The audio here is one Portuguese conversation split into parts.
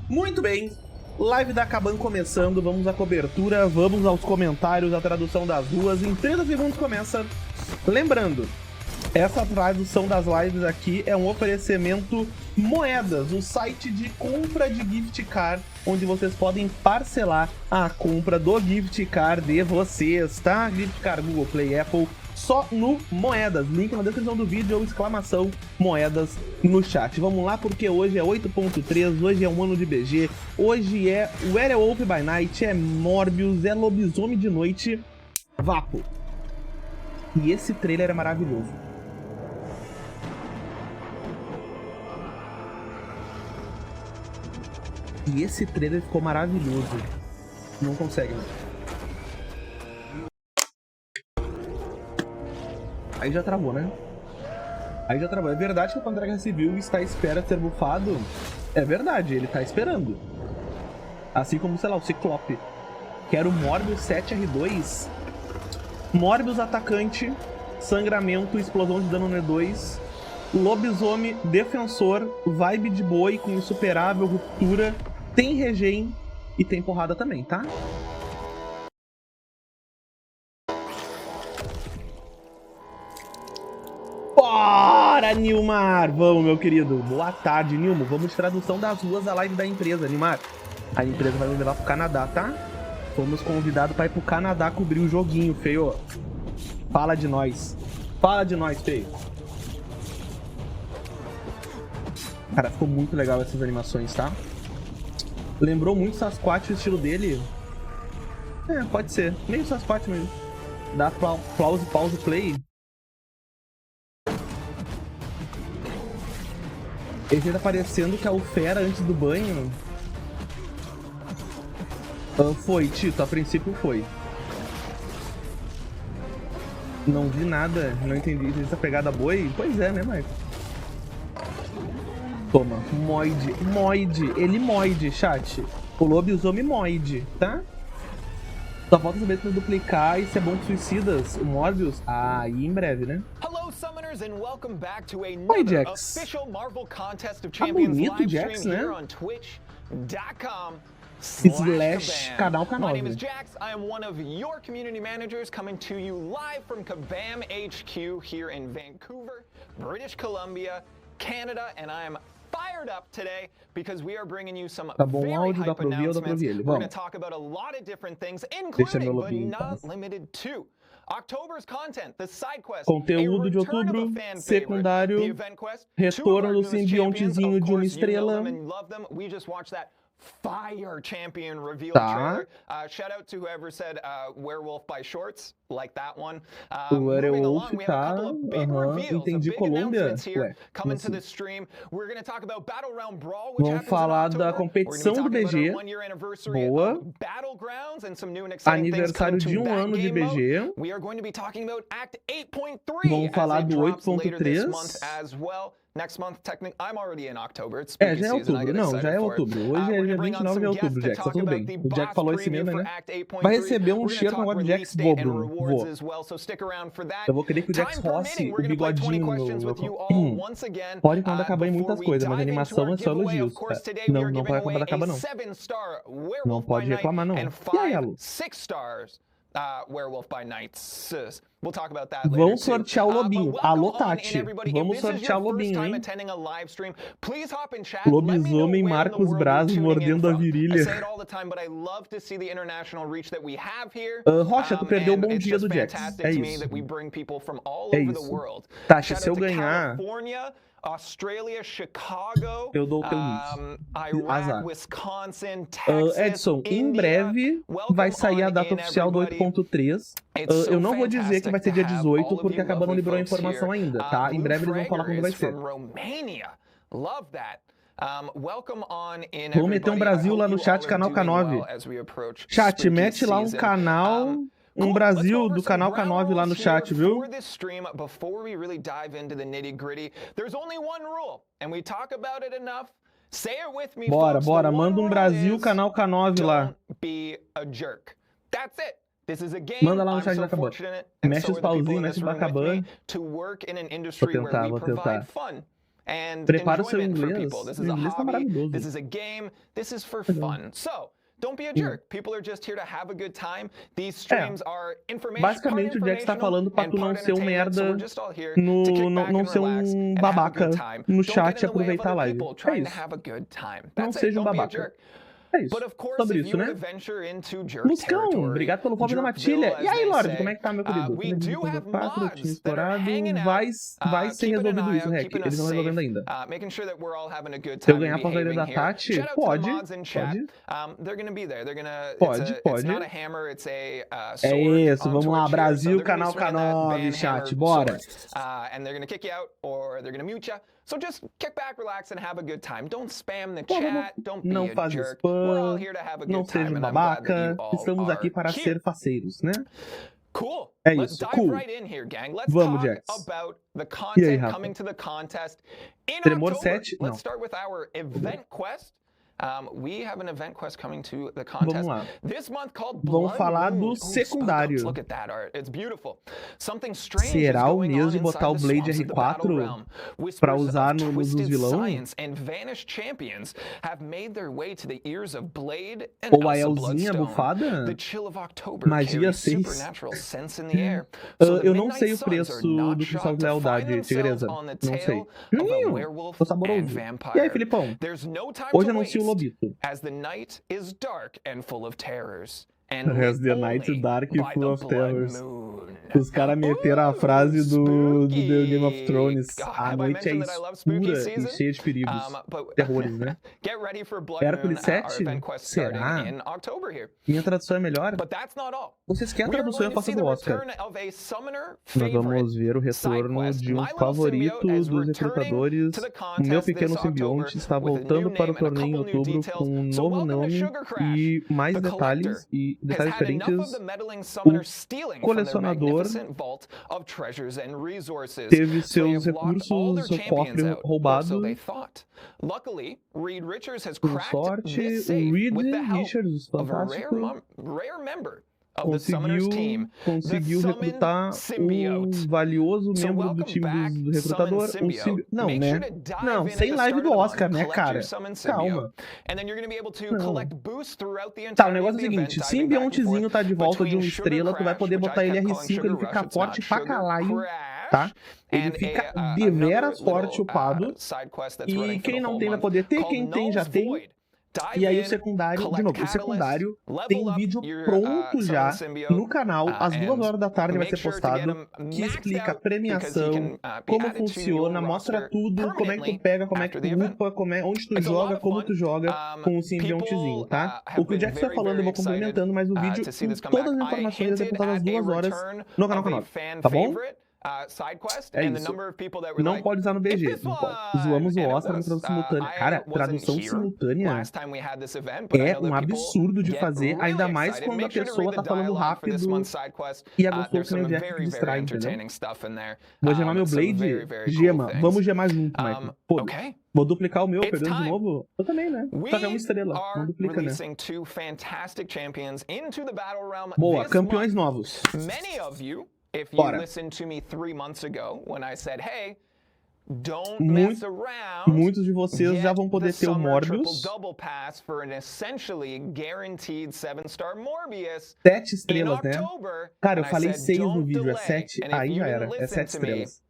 Muito bem, live da Kabam começando, vamos à cobertura, vamos aos comentários, a tradução das ruas, em 30 segundos começa. Lembrando, essa tradução das lives aqui é um oferecimento Moedas, o site de compra de gift card, onde vocês podem parcelar a compra do gift card de vocês, tá? Gift card Google Play, Apple, só no Moedas, link na descrição do vídeo ou exclamação Moedas no chat. Vamos lá porque hoje é 8.3, hoje é um ano de BG, hoje é Werewolf by Night, é Morbius, é Lobisomem de noite, Vapo. E esse trailer é maravilhoso. E esse trailer ficou maravilhoso. Não consegue, né? Aí já travou, né? Aí já travou. É verdade que o Contato Civil está à espera de ser bufado? É verdade, ele está esperando. Assim como, sei lá, o Ciclope. Quero Morbius 7R2. Morbius atacante, sangramento, explosão de dano N2. Lobisomem defensor, vibe de boi com insuperável, ruptura. Tem regen e tem porrada também, tá? Bora, Nilmar! Vamos, meu querido. Boa tarde, Nilmo. Vamos de tradução das ruas da live da empresa, Nilmar. A empresa vai nos levar pro Canadá, tá? Fomos convidados pra ir pro Canadá cobrir o joguinho, feio. Fala de nós. Fala de nós, feio. Cara, ficou muito legal essas animações, tá? Lembrou muito Sasquatch o estilo dele. É, pode ser. Meio Sasquatch mesmo. Dá pause, play. Ele tá parecendo que é o Fera antes do banho. Foi, Tito. A princípio foi. Não vi nada. Não entendi essa pegada boi. Pois é, né, Marco? Toma, moide, ele moide, chat. O lobisomem moide, tá? Só falta saber se duplicar e se é bom com suicidas. O Morbius, aí em breve, né? Oi, Jax. Tá bonito, Jax, né? Slash Canal. My name is Jax. I am one of your community managers coming to you live from Kabam HQ here in Vancouver, British Columbia, Canada, and I am fired up today because we are bringing you some very hype announcements. We're going to talk about a lot of different things, including but not limited to October's content, the side quest, conteúdo de outubro, secundário, retorno do simbiontezinho de uma estrela. We just watched that fire champion reveal tá. trailer. Shout out to whoever said werewolf by shorts, like that one. Moving along, we have a couple of big reveals, big announcements here coming to the stream. We're going to talk about Battle Round Brawl, which vamos falar da competição do BG. Boa. Battlegrounds and some new and exciting aniversário de um ano de BG. We are going to be talking about Act 8.3. Vamos falar do 8.3. Next month, technically, I'm already in October. It's já é outubro. Não, já é outubro. Hoje é dia 29 de outubro, Jax. Tá tudo bem. O Jack falou esse mesmo, né? Vai receber um cheiro no web Jax Bobro. Vou. Eu vou querer que o Jax roce o bigodinho no... Pode quando acabar em muitas coisas, mas a animação é só elogios. Não pode acabar da caba, não. Não pode reclamar, não. E aí, Alu? Werewolf by Night. We'll talk about that later. Vamos sortear o lobinho. Alô, Tati. Vamos sortear o lobinho, hein? Lobisomem Marcos Braz mordendo a virilha. Rocha, tu perdeu o bom dia do Jax. É isso. É isso. Tati, se eu ganhar... Australia, Chicago, eu dou o teu nisso. Iraq, Wisconsin, Texas, Edson, em breve vai sair a data oficial do 8.3. Eu não vou dizer que vai ser dia 18, porque a Kabam não liberou a informação ainda, tá? Em breve eles vão falar quando vai ser. Vamos meter um Brasil lá no chat, canal K9. Chat, mete lá um canal... Um Brasil do canal K9 lá no chat, viu? Bora, manda um Brasil, canal K9 lá. Manda lá no chat da Kabam. Mexe os pauzinhos, mexe o Kabam. Vou tentar. and Prepara o seu enjoyment for inglês. people. This O is a inglês tá hobby, maravilhoso. this is a game, this is for fun. So, don't be a jerk. People are just here to have a good time. These streams are basicamente o Jax tá falando pra tu não ser um merda, não ser um babaca no chat e aproveitar a live. É isso. Não seja um babaca. É isso. Sobre isso, né? Luscão, obrigado pelo follow da Matilha. E aí, Lorde, como é que tá, meu querido? Tinha explorado. Vai ser resolvido isso, Rec. Eles não resolvendo ainda. Se eu ganhar a parceria da Tati, pode. É isso, vamos lá, Brasil, canal K9, chat, bora. So just kick back, relax, and have a good time. Don't spam the chat. Don't be a jerk. We're all here to have a good time, and I'm glad that you all Estamos aqui para ser parceiros, né? Cool. É isso, cool. Right in here, gang. Let's Vamos, talk Jax. about the content coming to the contest in Tremor October. 7? Let's start with our event quest. We have an event quest coming to the contest this month called Vamos Blood falar do Moon. secundário. Look at that art. It's beautiful. Something strange Será is o going on mesmo botar o inside the Blade swamps of the battle R4 realm. pra Whispers usar of nos twisted vilão? science and vanished champions have made their way to the ears of Blade and Ou a Elsa Elzinha Bloodstone. bufada? The chill of October Magia carries 6. supernatural sense in the air. So the Eu não Midnight sei o Suns preço are not do cristal shocked de to find lealdade, themselves tigresa. on the Não sei. tail of a Juninho, werewolf tô and saboroso. vampire. E aí, Filipão? There's no time Hoje to anuncio o waste, Lobito. as the night is dark and full of terrors. As the night is dark and full of terrors. Os caras meteram a frase do The Game of Thrones. A noite é escura e cheia de perigos. Terrores, né? Hércules 7? Será? Minha tradução é melhor? Vocês querem a tradução? Eu faço do Oscar. Nós vamos ver o retorno de um favorito dos recrutadores. O meu pequeno simbionte está voltando para o torneio em outubro com um novo nome e mais detalhes diferentes. O colecionador teve seus recursos, seu cofre roubado. Com sorte, o Reed Richards, fantástico, conseguiu recrutar um valioso membro do time do recrutador. Não, né? Não, sem live do Oscar, né, cara? Calma. Não. Tá, o negócio é o seguinte, se o simbiontezinho tá de volta de uma estrela, tu vai poder botar ele R5, ele fica forte pra caralho, tá? Ele fica deveras forte upado. E quem não tem vai poder ter, quem tem já tem. E aí o secundário, de novo, o secundário tem um vídeo pronto já no canal, às 2 horas da tarde vai ser postado, que explica a premiação, como funciona, mostra tudo, como é que tu pega, como é que tu upa, onde tu joga, como tu joga com o simbiontezinho, tá? O que o Jax tá falando eu vou complementando, mas o vídeo com todas as informações vai ser postado às 2 horas no canal Canal, tá bom? É isso. Não pode usar no BG. Não pode. Zoamos o Oscar na tradução simultânea. Cara, tradução simultânea é um absurdo de fazer, ainda mais quando a pessoa tá falando rápido e a gostoso que nem o Jack distrai, entendeu? Vou gemar meu Blade? Gema. Vamos gemar junto, Mike. Pô, vou duplicar o meu, perdendo de novo? Eu também, né? Só que é uma estrela. Não duplica, né? Boa, campeões novos. If you listened to me 3 months ago when I said, hey, don't mess around, muitos de vocês já vão poder ter o Morbius. Double pass for an essentially guaranteed 7-star Morbius. 7 estrelas, né? Cara, eu falei 6 no vídeo, é 7. Aí já era, é 7 estrelas.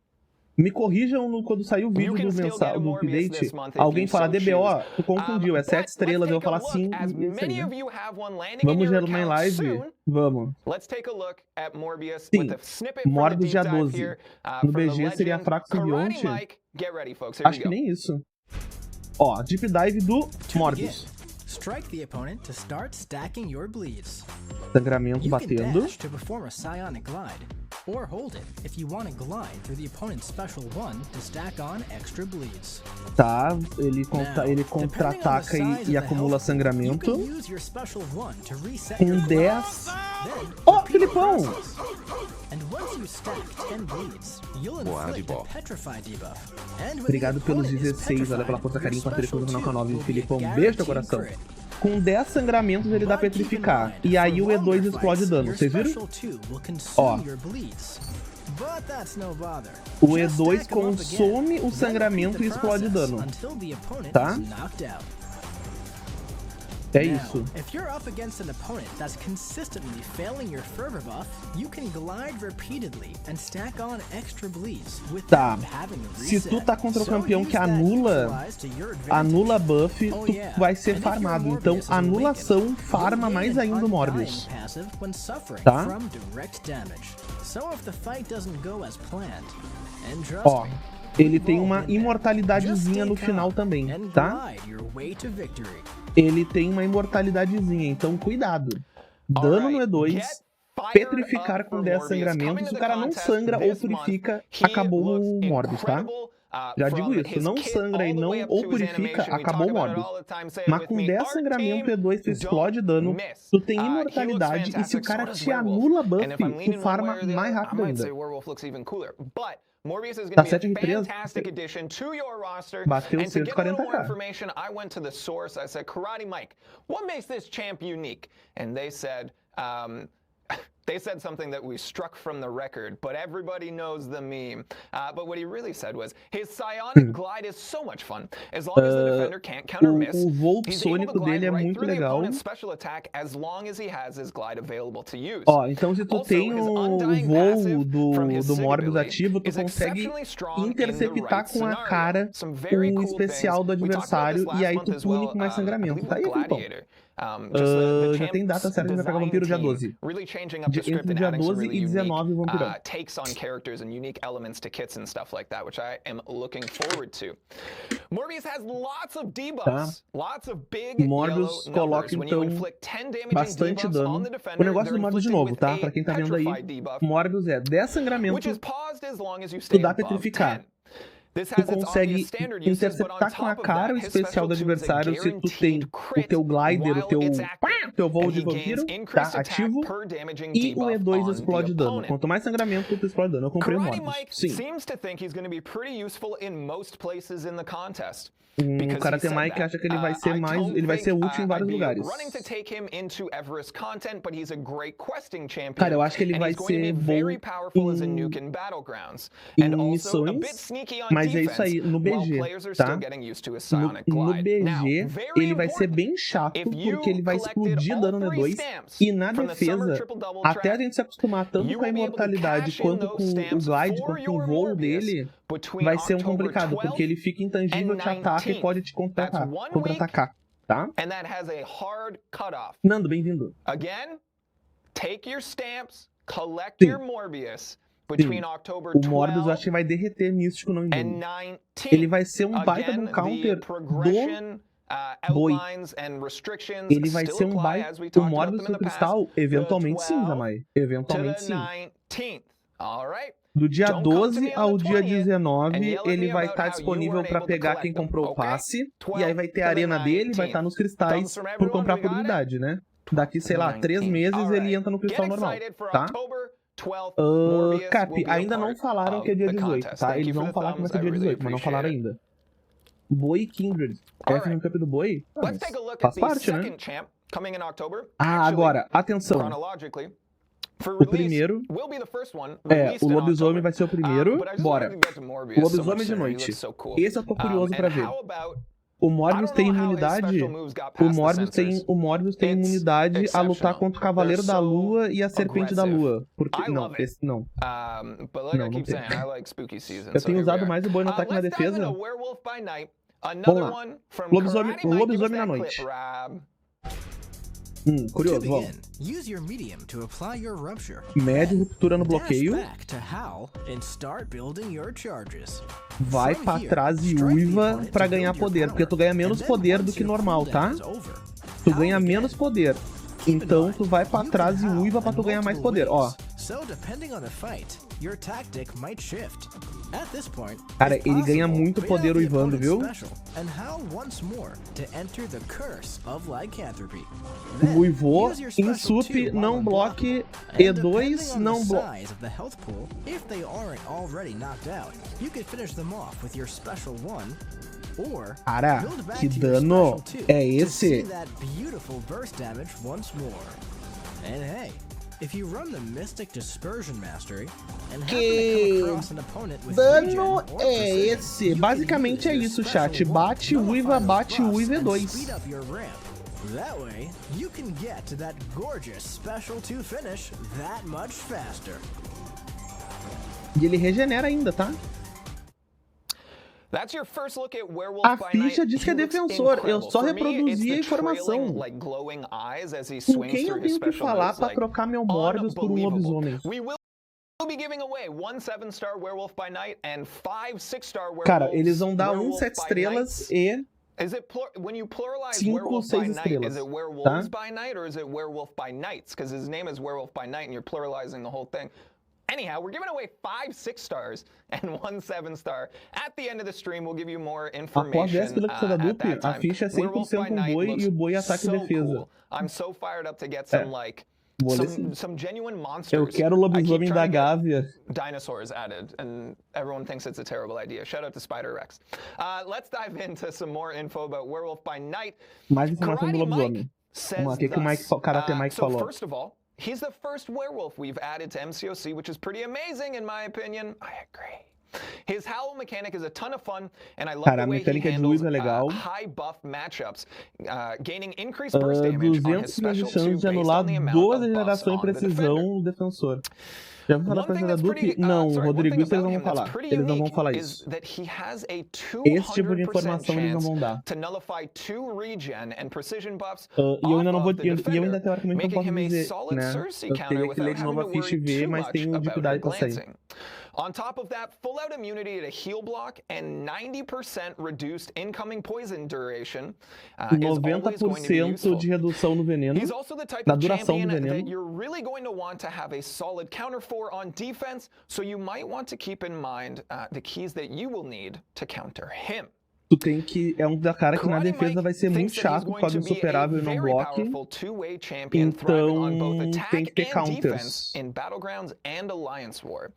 Me corrijam quando sair o vídeo do mensal, do update, alguém fala DBO, tu confundiu, é 7 estrelas, eu vou falar sim, isso aí. Vamos ver uma live? Vamos. Sim, Morbius dia 12. No BG seria fraco simbionte? Acho que nem isso. Ó, Deep Dive do Morbius. Strike the opponent to start stacking your bleeds. Sangramento batendo. Dash to perform a psionic glide, or hold it if you want to glide through the opponent's special one to stack on extra bleeds. Tá, ele contra-ataca e acumula sangramento. Com 10. Ó, Filipão! Obrigado pelos 16, olha pela força carinho, parceria com o canal K9, Filipão, beijo no coração. Com 10 sangramentos ele dá petrificar, e aí o E2 explode dano, vocês viram? Ó, But that's no bother. O Just E2 stack 'em up consome again, o then sangramento e repeat the explode process dano. until the opponent Tá? is knocked out. É Now, isso. if you're up against an opponent that's consistently failing your fervor buff, you can glide repeatedly and stack on extra bleeds Tá. without having a Se reset. tu tá contra o So campeão use que that anula neutralize to your advantage. buff, Oh, tu yeah. vai ser And if your farmado. Morbius Então, is anulação awakened, farma you'll mais gain an ainda o undying Morbius. passive when suffering Tá? from direct damage. So if the fight doesn't go as planned, and trust Ó, me, ele tem uma imortalidadezinha no final também, tá? Ele tem uma imortalidadezinha, então cuidado. Dano no E2, petrificar com 10 sangramentos. Se o cara não sangra ou purifica, acabou o Morbius, tá? Já digo isso, não sangra e não ou purifica, acabou o Morbius. Mas com 10 sangramento E2 tu explode dano, tu tem imortalidade e se o cara te anula buff, tu farma mais rápido ainda. Morbius is Tá going to 7 be a R3, fantastic addition to your roster. bateu And to get a little more 140k. information, I went to the source. I said, Karate Mike, what makes this champ unique? And they said something that we struck from the record, but everybody knows the meme. But what he really said was, his psionic glide is so much fun. As long as the defender can't counter miss, O voo he's able to sônico glide dele é right muito through the legal. opponent's special attack as long as he has his glide available to use. Ó, então se tu Also, tem his o undying voo passive from his do Sig Morbius ability ativo, tu is consegue exceptionally strong in the interceptar right com a scenario. cara Some very o cool especial do things. We talked about this adversário e aí last tu month as pune well, com mais I sangramento. believe Tá aí, with Filipão. Gladiator. Just the Já tem data champ's certa, a gente vai pegar o design Vampiro dia team 12. really changing up the script Entre and dia adding some 12 really e 19 unique Vampirão. takes on characters and unique elements to kits and stuff like that, which I am looking forward to. Morbius has lots of debuffs, lots of big Morbius yellow numbers. coloca When you então inflict 10 damaging bastante debuffs on dano. the O defender, negócio they're do Morbius de inflicted novo, with tá? a Pra quem tá vendo aí, petrified debuff, Morbius é 10 sangramento, which is paused as long as you tu stay dá above petrificar. 10. This Tu has its consegue obvious standard uses, but on interceptar com a top of cara that, o his especial do special 2 is a adversário se tu tem guaranteed o crit teu glider, o while teu it's active. teu voo And de he gains vampiro, tá? increased attack Ativo. per damaging E o debuff E2 on the explode dano. opponent. Quanto mais sangramento, tu explode dano. Eu comprei o Karate Morbius. Mike Sim. seems to think he's going to be pretty useful in most places in the contest. O Karate Mike acha que ele vai ser ele vai ser útil em vários lugares. Cara, eu acho que ele vai ser bom em missões, mas é isso aí, no BG, tá? No BG, ele vai ser bem chato, porque ele vai explodir dano no E2, e na defesa, até a gente se acostumar tanto com a imortalidade, quanto com o glide, quanto com o voo dele, vai ser complicado, porque ele fica intangível, te ataca e pode te contra-atacar, tá? Nando, bem-vindo. Again, take your stamps, collect Sim. your Morbius between Sim. October O Morbius eu 12 acho que vai derreter místico não and imune. 19. Ele vai ser um baita de Again, um counter the progression, boi. outlines and restrictions Ele vai still ser um apply baita. as we O talked about Morbius them in do the past. Cristal, eventualmente The sim, 12 Zamai. to Eventualmente the sim. 19th. All right? Do dia Don't come to 12 me on ao the dia 20th 19, and yell at ele me vai about estar how you disponível weren't para able to pegar collect quem them, comprou o okay? passe. 12 E aí vai ter a to the arena dele, vai 19th. estar nos cristais Thumbs from por everyone, comprar we por got it? unidade, né? Daqui, sei lá, 3 meses All ele right. entra no cristal Get normal, excited for tá? October 12th. Morbius will Cap, be a ainda não part falaram que é of dia the 18, contest. tá? Thank Eles you for vão the falar que vai thumbs. ser I dia really 18, mas não falaram appreciate it. ainda. Boi Kindred. F no camp do Boi? Ah, Let's mas take a look faz at the parte, né? second champ coming in October. Ah, Actually, agora, atenção. chronologically, for O release, primeiro will be the first one, é, released o in Lobisomem October. vai ser o primeiro. But I just Bora. wanted to get to Morbius O so much Lobisomem de sooner. He noite. looks so cool. Esse eu tô curioso pra And ver. how about O Morbius tem imunidade. O Morbius tem imunidade a lutar contra o Cavaleiro da Lua e a Serpente da Lua. Porque não, esse não. Não, não tem. Eu tenho usado mais o boi no ataque e na defesa. Vamos lá. Lobisomem na noite. Curioso, vamos. Use your medium to apply your rupture. Médio, ruptura no Dash bloqueio. back to Howl and start building your charges. Vai From pra here, trás e strike the uiva opponent pra to ganhar build your poder, porque tu power. ganha menos And then poder do once que your normal, tá? cooldown is over, Tu howl ganha again. menos poder. Então tu vai pra trás e uiva pra tu ganhar mais poder, ó. So depending on the fight, your tactic might shift. At this point, Cara, it's ele ganha possible muito to poder bait out the uivando, viu? opponent's special and howl once more to enter the curse of lycanthropy. O uivô, Use your special insup, two while não unblocking, bloque, and E2, depending on não the bloque. size of the health pool, if they aren't already knocked out, you can finish them off with your special one. Or Cara, build back que to your dano special two é to see esse? that beautiful burst damage once more. And hey, If you run the Mystic Dispersion Mastery and happen to Que come across an opponent with dano regen or é precision, esse? you can Basicamente use é your isso, special chat. one, Bate, nullify uiva, those bate, buffs, uiva and E2. speed up your ramp. That way, you can get to that gorgeous Special 2 finish that much faster. E ele regenera ainda, tá? That's your first look at Werewolf A by ficha Night. diz que é He looks defensor. Eu incredible. só For me, it's reproduzi a the informação. trailing, like, glowing eyes as he Com swings quem eu through his tenho que special falar moves, pra like, trocar meu Morbius por um unbelievable. lobisomem? We will be giving away one 7-star Werewolf by Night and 5 6-star Werewolves. Cara, eles vão dar um Werewolf 7 by estrelas Nights. e Is it when you pluralize 5 ou Werewolf by 6 Night, is estrelas, it Werewolves tá? by Night or is it Werewolf by Nights? Because his name is Werewolf by Night and you're pluralizing the whole thing. Anyhow, we're giving away 5 6-stars and 1 7-star. At the end of the stream, we'll give you more Após 10 information pela da at dupe, that a time. ficha é Werewolf 100% by Night boi e looks o boi ataque e so defesa. cool. I'm so fired up to get some, like, Vou ler sim. some genuine monsters. Eu quero o lobisomem da Gávea. Dinosaurs added, and everyone thinks it's a terrible idea. Shout out to Spider Rex. Let's dive into some more info about Werewolf by Night. Mais informação do Karate lobisomem. Mike says Vamos lá, o que o thus. Karate Mike So falou? first of all, he's the first werewolf we've added to MCoC, which is pretty amazing in my opinion. I agree. His howl mechanic is a ton of fun, and I love Cara, the a way he mecânica de handles uiva é legal. high buff matchups, gaining increased burst damage on his 200 milhões de special 2 chances de based anular on the amount 12 of de buffs regeneração e on the defender. precisão do defensor. Já vou falar One pra thing essa da that's dupe? pretty, Não, sorry, one Rodrigo, thing isso eles não about vão him that's falar. pretty Eles não vão unique falar is isso. that he has a Esse tipo de 200% informação eles não chance vão dar. to nullify 2 regen and precision buffs E eu ainda não vou, off of the e eu defender, ainda teoricamente não making posso him a dizer, solid né? Cersei Eu counter teria que without ler de novo having a to ficha e worry ver, too mas much tenho about her dificuldade pra sair. glancing. On top of that, full out immunity to heal block and 90% reduced incoming poison duration is always going to be 90% useful. de redução no veneno, He's also the type da of duração do champion that veneno. you're really going to want to have a solid counter for on defense, so you might want to keep in mind the keys that you will need to counter him. Tu tem que... É um da cara que na Karate defesa Mike vai ser muito thinks that he's chato por going causa to do be a superável e não very bloque. powerful two-way champion thriving on both Então, attack tem que ter and counters. defense in Battlegrounds and Alliance War.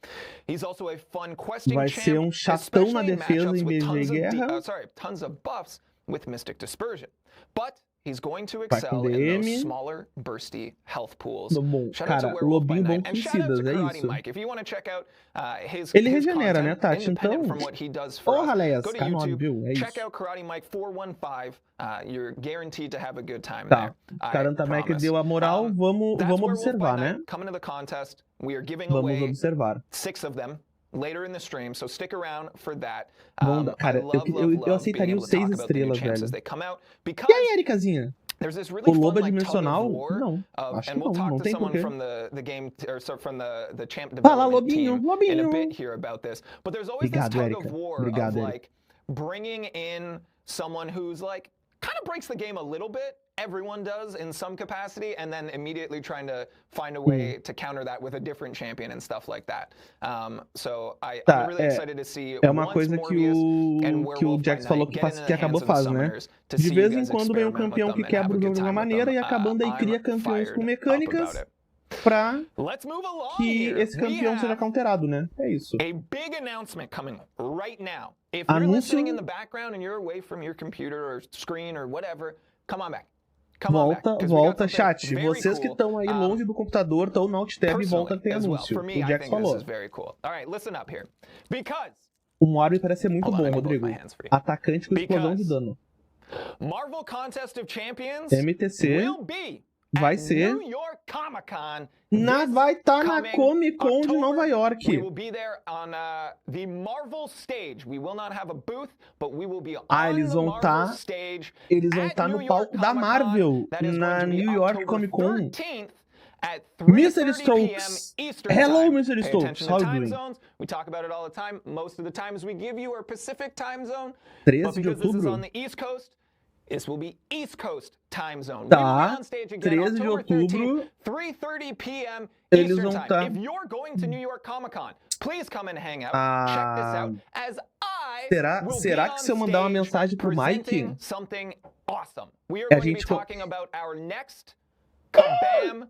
He's also a fun questing Vai champ, ser um chatão na especially in defesa matchups em with BG Guerra. tons of buffs with Mystic Dispersion. But he's going to Vai com excel in those DM. smaller, bursty health pools. Bom, Shout out to cara, Werewolf by lobinho bom Night. com And shout out to suicidas, é Karate isso. Mike. If you want to check out Ele his regenera, né, content, Tati? independent Então, from what he does for us, Leias, go to Canal, YouTube, viu? É check isso. out Karate Mike 415. You're guaranteed to have a good time Tá, there. o Karate Mike promise. deu a moral, vamos That's Werewolf observar, by né? Night. Coming to the contest, we are giving Vamos away observar. 6 of them later in the stream, so stick around for that. Cara, I love eu aceitaria being os able to 6 talk about the new estrelas, champs velho. as they come out, because E aí, Erikazinha? there's this O really fun, lobo like, tug of dimensional? war Não, acho and que we'll talk não to tem someone porquê. from the game, or sorry, from the champ Fala, development Lobinho, team in a Lobinho. bit here about this. But there's always this Obrigado, tug of Erika. war Obrigado, of Erika. like bringing in someone who's like kind of breaks the game a little bit. Everyone does in some capacity, and then immediately trying to find a way to counter that with a different champion and stuff like that. So I'm really excited to see É uma once coisa Morbius and que o Werewolf by Jax falou Night que, get in que the acabou hands of the faz, né? summoners to De see you vez em guys quando vem um experiment with campeão them que and quebra have o a jogo good de uma time with maneira them. e acaba daí I'm cria campeões com fired mecânicas up about it. pra Let's move along que here. esse campeão We seja have counterado, né? É isso. a big announcement coming right now. If you're Anúncio. listening in the background and you're away from your computer or screen or whatever, come on back. Come on back, 'cause we got Volta, something chat. very Vocês que cool, estão aí longe do computador, estão no Alt Tab e volta personally tem as well. anúncio. For me, O I Jax think falou. this is very cool. All right, listen up here. Because O Morbius parece ser muito Hold on, bom, I can blow Rodrigo. my hands free. Atacante com explosão de Because dano. Marvel Contest of Champions MTC will be vai at ser New York Comic Con. vai estar na coming Comic Con de October. Nova York. We will be there on the Marvel stage. We will not have a booth, but we will be on Eles the vão Marvel tá stage. Eles vão at estar no New palco York da Comic Con. Marvel, That is na going to be New York October Comic Con. 13th at Mr. 3:30 Stokes. p.m. Eastern Hello, time. Mr. Pay Stokes. attention How to you time doing? zones. We talk about it all the time. Most of the times we give you our Pacific time zone. 13 But de because this is outubro. on the East Coast, this will be East Coast time zone. Tá. We will be on stage again 13 de October outubro. 13th, 3:30 p.m. Eles Eastern vão time. tá. If you're going to New York Comic Con, please come and hang out. Ah, Check this out. As I será will be que se eu on mandar uma stage mensagem pro Mike, presenting something awesome. We are a going to be gente talking about our next Kabam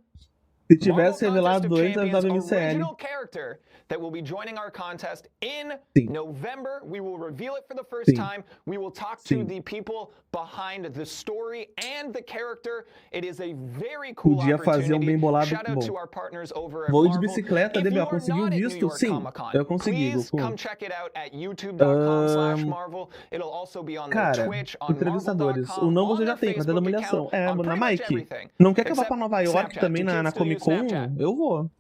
Se tivesse Marvel revelado Contest of dois, ajudava o Champions MCL. original character that will be joining our contest in Sim. November. We will reveal it for the first Sim. time. We will talk Sim. to the people behind the story and the character. It is a very cool Podia fazer um opportunity. bem bolado, Shout out bom. to our partners over at Voo de Marvel. bicicleta, If DBA, you are conseguiu not at New visto? York Sim, Comic Con, eu consegui, please Goku. come check it out at youtube.com/Marvel. It'll also be on their Cara, Twitch, on entrevistadores. Marvel.com, O não on você já their tem, mas é da Facebook humilhação. account, É, on na pretty much Mike. everything. Não quer que eu vá Except pra Nova York Snapchat. também Do na kids still Comic use Con? Snapchat? Eu vou.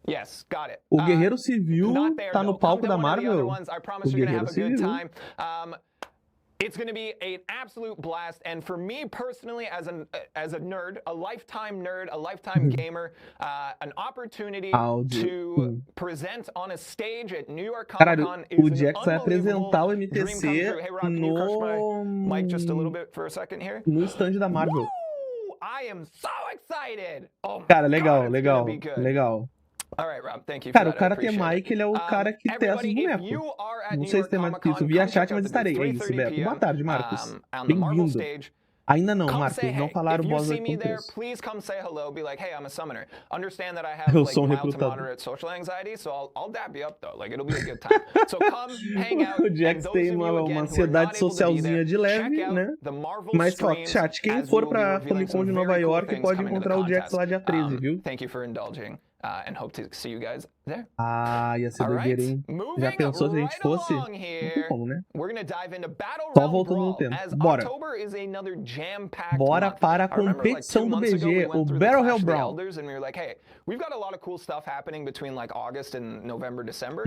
Yes, got it. O Guerreiro Civil Not there, tá no though. palco Come to da one of the other Marvel? ones. I promise O you're gonna Guerreiro have a good Civil. time. It's going to be an absolute blast, and for me personally, as a nerd, a lifetime gamer, an opportunity to present on a stage at New York Comic Caralho, Con o is an Jax vai apresentar o unbelievable dream come MTC true. Hey Rob, can you crush my mic just a little no... bit for a second here? no stand da Marvel. Woo! I am so excited. Oh my Cara, legal, God, it's legal, gonna be good. legal. All right, Rob, thank you for Cara, o that. I cara tem appreciate Mike, ele é o cara que testa os everybody, if bonecos. you are at Não New sei se York tem mais Comic que isso. Con, Via come chat, check mas out the estarei. É isso, 3:30 Beto. Boa p.m. tarde, Marcos. On the Marvel Bem-vindo. stage. Ainda não, Come Marcos. say Não hey. falaram If o you boss see aqui me com there, preço. please come say hello. Be like, hey, I'm a summoner. Understand that I have Eu like sou um mild to recrutador. moderate social anxiety, so I'll dab you up though. Like it'll be a good time. So come hang out. O And Jax those tem of you uma again who are ansiedade not able to be socialzinha there, de leve, check out né? the Marvel Mas, ó, streams chat, quem as we for will be pra revealing Comic Con some de very Nova cool York things pode coming to the encontrar o Jax contest. lá dia 13, viu? Thank you for indulging and hope to see you guys there. Ah, ia ser All right, doideira, hein? Já moving pensou se a gente right fosse? along Não tem here, como, né? we're gonna dive into Battle Só Realm voltando no Brawl, tempo. as Bora. October is another jam-packed Bora month. para a I remember like 2 competição do months ago we BG, went o through the Battle Clash Hell of the Brawl. Elders and we were like, hey, we've got a lot of cool stuff happening between like August and November, December.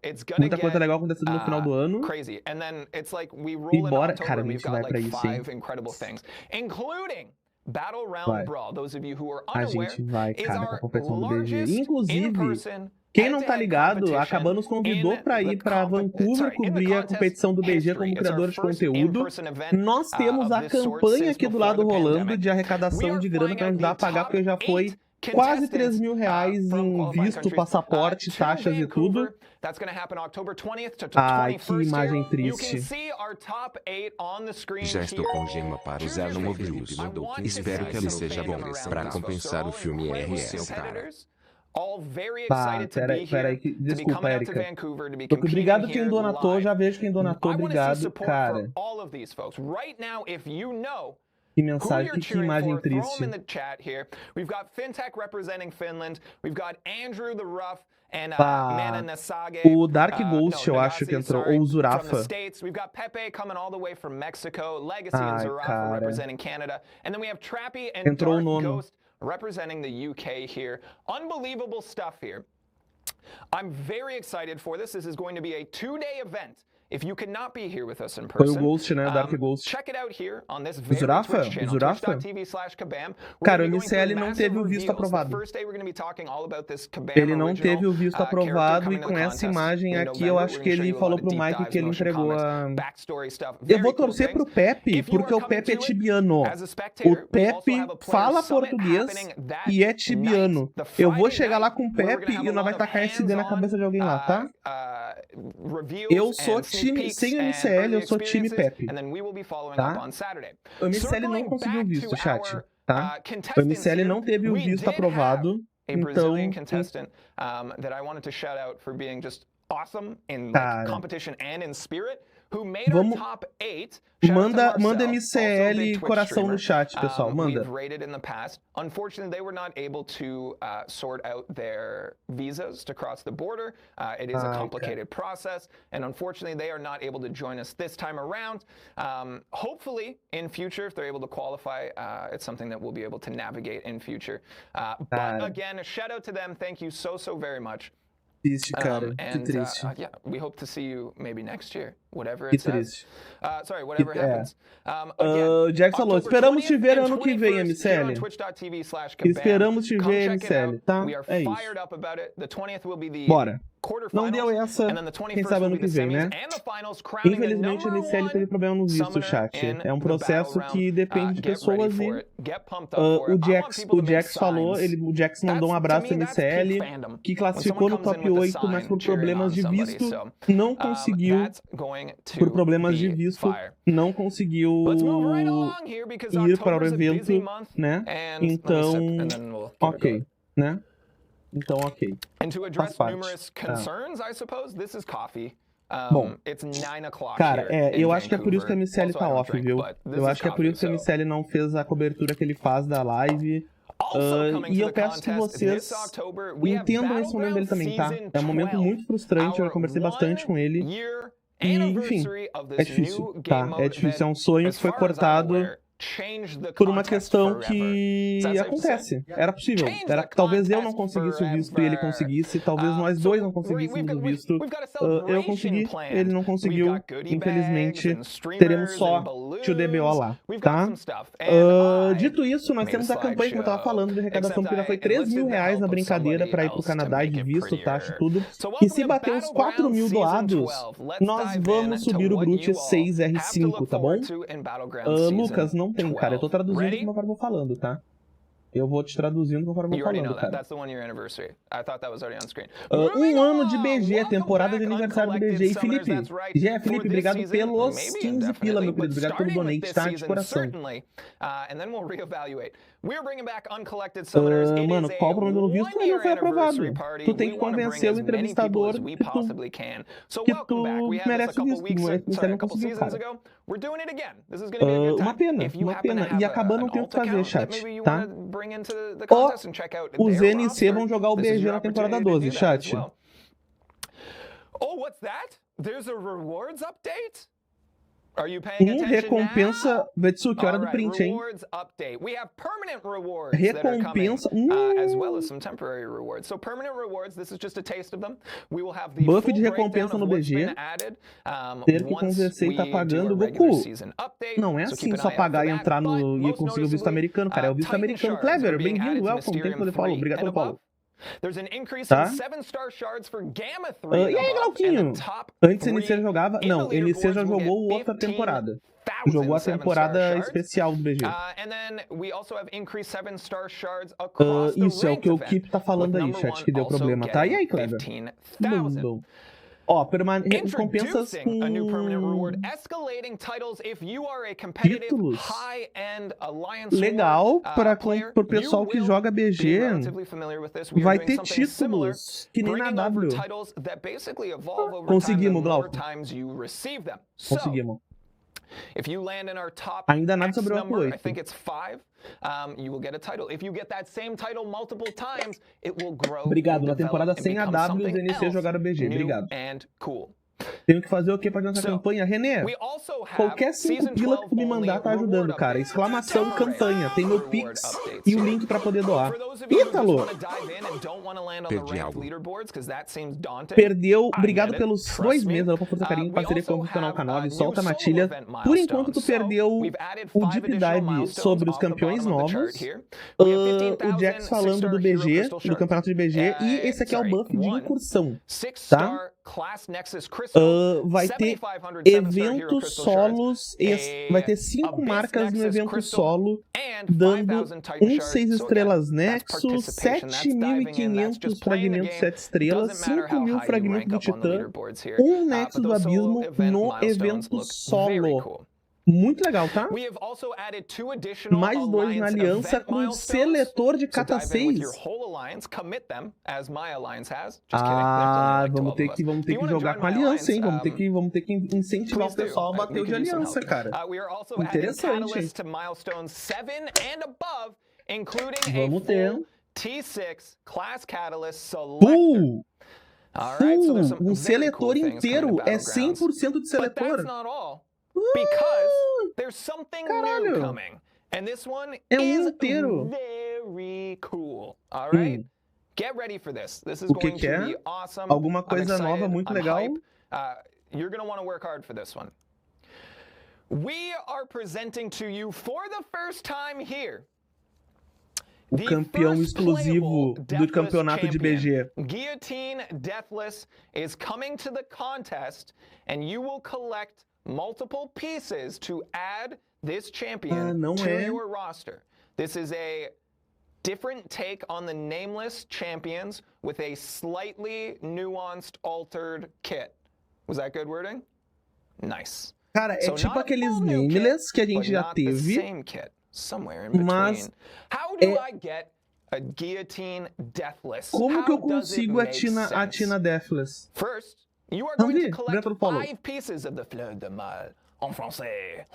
It's gonna Muita coisa get legal acontecendo no final do ano. crazy. And then it's like we E roll in bora, October cara, a and we've gente got vai like pra isso, hein? 5 incredible things, including Battle Realm Vai. Brawl. Those of you who are A unaware, gente vai, is cara, pra our competição do BG. largest Inclusive, in-person quem não tá head-to-head ligado, a competition Kabam nos convidou in pra the ir pra Vancouver cobrir a competição do BG history. como It's our criador de first conteúdo. in-person event, Nós temos of a this sort campanha since aqui do before lado the rolando pandemic. de arrecadação We are de grana flying pra out ajudar a the pagar, top porque já foi 8 quase 3 contestants, mil reais from em qualifying visto, countries, passaporte, to taxas e tudo. Vancouver. That's going to happen October 20th to Ai, que 21st imagem here. You can triste. see our top 8 on the screen Já estou here. com gema para usar no Morbius. Espero que ele seja bom para compensar o filme RS, cara. All very Tá, excited to be peraí, here, to be desculpa, coming out to Erika. Vancouver, to be Muito obrigado competing quem here donatou, live. já vejo quem donatou, I want to see obrigado, support cara. for all of these folks. Right now, if you know Que who mensagem, you're que cheering imagem for, throw them triste. in the chat here. We've got FinTech representing Finland. We've got Andrew the Rough and Tá. Mana Nasage. O Dark Ghost, eu acho que Nagase, entrou, sorry, ou o from the Zurafa. States. We've got Pepe coming all the way from Mexico. Legacy and Ai, Zurafa cara. representing Canada. And then we have Trappy and Entrou o Dark nono. Ghost representing the UK here. Unbelievable stuff here. I'm very excited for this. This is going to be a 2-day event. If you cannot be here with us in Foi o person, Ghost, né? O Dark Ghost. check it out here on this very Zurafa? Twitch channel, Zurafa? twitch.tv/Kabam. Cara, o MCL não teve o visto aprovado. Ele não teve o visto aprovado e com essa imagem aqui eu acho que ele falou pro Mike que ele entregou a... Eu vou torcer pro Pepe, porque o Pepe é tibiano. O Pepe fala português e é tibiano. Eu vou chegar lá com o Pepe e não vai tacar SD na cabeça de alguém lá, tá? Eu sou time, sem o MCL, eu sou time Pepe, tá? O MCL não conseguiu visto, chat, tá? O MCL não teve o visto aprovado, então... Vamos... Manda MCL coração no chat, pessoal, manda. Unfortunately, they were not able to sort out their visas to cross the border. It is a complicated process, and unfortunately, they are not able to join us this time around. Hopefully, in future, if they're able to qualify, it's something that we'll be able to navigate in future. But again, a shout out to them. Thank you so very much. Triste, cara, que triste. Yeah, we hope to see you maybe next year, whatever Que it says. triste. Sorry, whatever happens. O Jack falou, esperamos te ver ano que vem, MCL. Esperamos te ver, MCL, tá? É isso. Bora. Não deu essa, quem sabe ano que vem, né? Infelizmente o MCL teve problema no visto, chat. É um processo que depende de pessoas e... o Jax falou, o Jax mandou um abraço pro MCL, que classificou no top 8, mas por problemas de visto, não conseguiu... Por problemas de visto, não conseguiu ir para o evento, né? Então, ok. né? Então, ok. And to address parte. numerous concerns, I suppose, this is coffee. Bom, It's 9 o'clock cara, here in eu acho que é por isso que a Vancouver. MCL Also, tá I don't off, drink, viu? but this Eu is acho que é por isso que a coffee, so- MCL não fez a cobertura que ele faz da live. Also coming E to eu the peço que contest vocês this October, we have entendam esse momento dele também, tá? Battleground É um momento Season muito frustrante, eu já conversei bastante com ele. 1-year E, enfim, anniversary of é this difícil, new tá? game É mode difícil, é that, um sonho as que foi far as I'm cortado aware, changed the por uma contest questão forever. que Is that safe to acontece. say? Era possível. Changed Era the que talvez eu não contest conseguisse o visto e ele forever. conseguisse, talvez nós So dois não we've conseguíssemos o got- visto. we've got a Eu celebration consegui, plan. ele não We've conseguiu. got goodie Infelizmente, bags and teremos streamers só and balloons. tio DBO lá, We've got tá? some stuff. And I Dito isso, nós made temos a campanha, como eu tava falando, de arrecadação, porque já foi 3 mil reais na brincadeira pra ir pro Canadá de visto, taxa e tudo. E se bater os 4 mil doados, nós vamos subir o Brute 6R5, tá bom? Lucas, não tem, cara. Eu tô traduzindo conforme eu vou falando, tá? Eu vou te traduzindo conforme eu vou falando, cara. That's the 1-year anniversary. I thought that was already on screen. Um ano de BG, temporada de aniversário do BG. E Felipe, Felipe, obrigado pelos 15 pila, meu querido. Obrigado pelo donate, tá? De coração. Mano, qual o problema do visto? Ele não foi aprovado. Tu tem que convencer o entrevistador que tu merece o visto. Você não conseguiu, cara. Uma pena, uma pena. E acabando não tem o que fazer, chat, tá? Os NC vão jogar o BG na temporada 12, chat. Oh, what's that? There's a rewards update? Are you paying attention Recompensa, now? Vetsuki, hora do print, hein? Rewards update. We have permanent rewards Recompensa, that are coming, as well as some temporary rewards. So permanent rewards, this is just a taste of them. We will have the buff full de recompensa breakdown no of what's BG. been added, Ter que once convencer e tá we pagando. do a regular Goku, season update. não é So assim keep an só eye out pagar for e that. entrar But no e most conseguir o visto noticeably, americano, cara. É o visto Titan americano. shards are Clever, being added bem-vindo, to welcome. Tem Mysterium que poder follow. 3 Obrigado and pelo follow. above. There's an increase Tá? in 7-star shards for Gamma 3 E aí, and Glauquinho? above, and the top Antes three NC jogava... in Não, the NC já leaderboards will jogou get outra temporada. 15,000 Jogou a 7-star temporada shards. especial do BG. And then we also have increased 7-star shards across the Isso é o que o ranked Keep tá falando event, aí, with chat, number que deu one also problema, tá? E aí, getting Clever? 15,000. Bom. Ó, recompensas Introducing a new permanent reward, com escalating titles if you are a competitive títulos. high-end alliance Legal war, para player, pro pessoal que you joga will be BG. relatively familiar with this. We Vai are ter doing something similar, títulos que nem na bringing over W. titles that basically evolve over Conseguimos, time the more Glauco. times you receive them. So, Conseguimos. if you land in our top Ainda nada X sobre o number, I 8. think it's 5, you will get a title. If you get that same title multiple times, it will grow. Obrigado. and Na develop temporada and sem a become W, os something NC else jogaram BG. new Obrigado. and cool. Tenho que fazer o que pra adiantar a So, campanha? René, We also have qualquer 5 season pila que tu me 12 mandar tá only ajudando, reward cara. updates. Exclamação Temporary campanha. Tem meu reward Pix updates e o here. link pra poder doar. For those of you who just Ítalo, want to dive in and don't want to land on the Perdi ranked algo. leaderboards, because that seems daunting. perdeu. I Obrigado get it. pelos Trust 2 me. meses. Por força, carinho, We parceria also com o Canal have, Canal. new Solta a solo Matilha. event Por enquanto, tu milestones. So, perdeu we've added o 5 deep additional dive milestones sobre os off the campeões bottom of the novos. chart here. We have O Jax 15,000 falando do six-star BG, hero crystal do shards. campeonato de BG. E esse aqui é o Sorry, buff de one incursão. 6-star class Nexus crystal, Vai ter 7,500 7-star hero eventos crystal shards, solos. Vai ter 5 Abyss marcas no Nexus evento crystal, solo, and dando 5,000 Titan shards. 6 So estrelas again, that's Nexus, participation. That's diving in. That's 7.500 just playing the fragmentos game. 7 estrelas, Doesn't matter how 5.000 high you fragmentos rank do up on the Titã, leaderboards here. Nexus But do those solo Abismo event no milestones evento look very solo. cool. Muito legal, tá? We have also added 2 additional Mais 2 na alliance aliança event com milestones. seletor de So cata dive in with your 6. whole alliance, commit them as my alliance has. Just kidding. There's only like 12 Vamos of ter us. que If you wanna jogar join com my aliança, hein? alliance, Vamos ter que incentivar o please do. pessoal a bater We o de could use some aliança, help. cara. We are also adding Interessante. catalysts to milestones 7 and above, including a Vamos ter. full T6 class catalyst selector. All right, so there's some very Seletor cool things coming to inteiro é Battlegrounds. 100% de But seletor. that's not all, because there's something new Caralho. coming, and this one É is inteiro. very cool. All right, get ready for this. This is O que going que to é? be awesome. Alguma I'm coisa excited. nova, muito I'm legal. hype. You're going to want to work hard for this one. We are presenting to you for the first time here O campeão exclusivo do campeonato de BG. Guillotine Deathless is coming to the contest, and you will collect multiple pieces to add this champion to your roster. This is a different take on the nameless champions with a slightly nuanced, altered kit. Was that good wording? Nice. Cara, é So tipo not a aqueles full new nameless kit, que a gente but já not the teve. same kit. Somewhere in between. Mas How do I get a guillotine deathless. Como que eu How does it consigo a make Tina sense? Deathless? First, you are Vamos going ver, to collect Gato Polo. 5 pieces of the fleur de mal en français.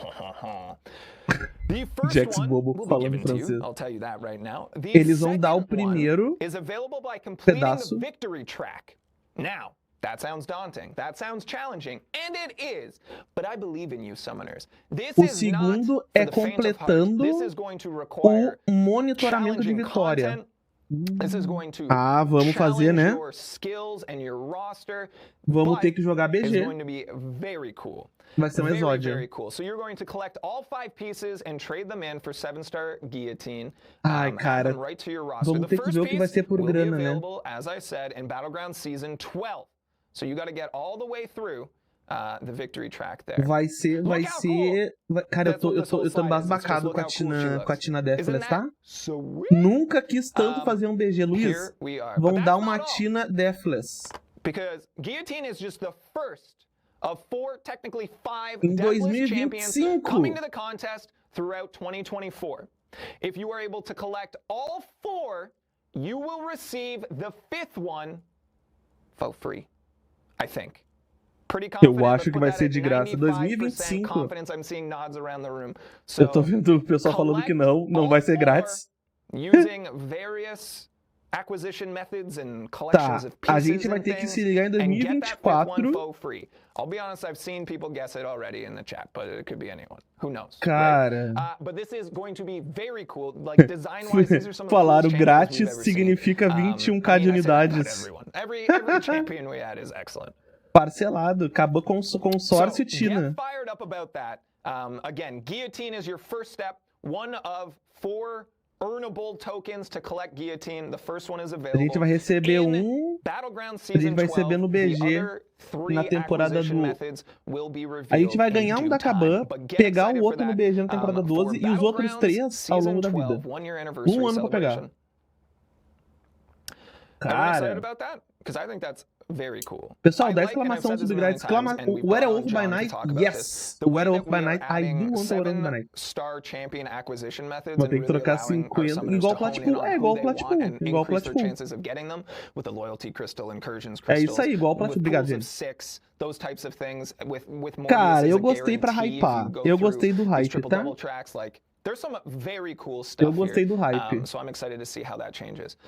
The first Jax one Bobo will be falando given to francês. you. I'll tell you that right now. The Eles vão dar o second primeiro one is available by completing pedaço. the victory track. Now, that sounds daunting. That sounds challenging. And it is. But I believe in you, summoners. This O is not segundo for é the faint of heart. completando This is going to o require monitoramento de challenging vitória. content. This is going to Vamos fazer, challenge né? your skills and your roster. Vamos but ter que jogar it's BG. going to be very cool. Vai ser um Very, exódio. very cool. So you're going to collect all 5 pieces and trade them in for 7-star guillotine. Ai, add cara, them right to your roster. vamos The ter que first ver o que vai piece ser por will be grana, né? available, as I said, in Battleground Season 12. So you got to get all the way through the victory track there. Vai ser. Cara, eu tô embasbacado com a Tina Deathless, tá? Nunca quis tanto fazer um BG, Luiz. Here we are. Vão But dar that's uma not all. Tina Deathless. Because guillotine is just the first of 4, technically 5 Em deathless champions 2025. coming to the contest throughout 2024. If you are able to collect all 4, you will receive the 5th one for free, I think. Pretty confident, Eu acho but que put vai that ser at de graça. 95% 2025. confidence. I'm seeing nods around the room. Eu tô vendo o pessoal falando que não vai ser grátis. Using various acquisition methods and collections of a pieces gente vai and ter que things, se ligar em and get that 5th one 2024. for free. I'll be honest, I've seen people guess it already in the chat, but it could be anyone. Who knows? Cara. Right? But this is going to be very cool. Like design-wise, these are some of the Falaram coolest champions we've grátis ever significa seen. 21k de I say that about unidades. everyone. Every champion we had is excellent. Parcelado. Acabou com consórcio So, Tina. get fired up about that. Again, guillotine is your first step. One of 4 earnable tokens to collect guillotine. The first one is available. A gente vai receber In Battleground Season vai 12, receber no BG the other 3 na temporada acquisition do- methods will be revealed A gente vai in ganhar um due da time. Kabam, But get pegar excited o for outro no that. BG na temporada 12 e os outros For 3 ao Battlegrounds longo da Season vida. 12, 1 year anniversary Um ano pra pegar. celebration. Everyone excited Cara, about that? Because I think that's very cool. pessoal, I dá like, and I've exclamação said this a subgrátis. million times, and we O brought Werewolf on by John to Night, talk about yes. this. O The way Werewolf that by we are Night, I do adding want o Werewolf by Night. 7-star champion acquisition methods Vou and ter que really trocar allowing our 50, summoners igual to hone in Platpool. on É, who igual they Platpool. want and Igual increase their Platpool. chances of getting them with the loyalty crystal, incursions É crystals. isso aí, igual Platpool. with Obrigado, pools of gente. 6, those types of things. With Morbius Cara, as eu a gostei pra guarantee if hypar. you go Eu through gostei do these hype, triple tá? double tracks, like, there's some very cool stuff Eu gostei here. do hype. So I'm excited to see how that changes.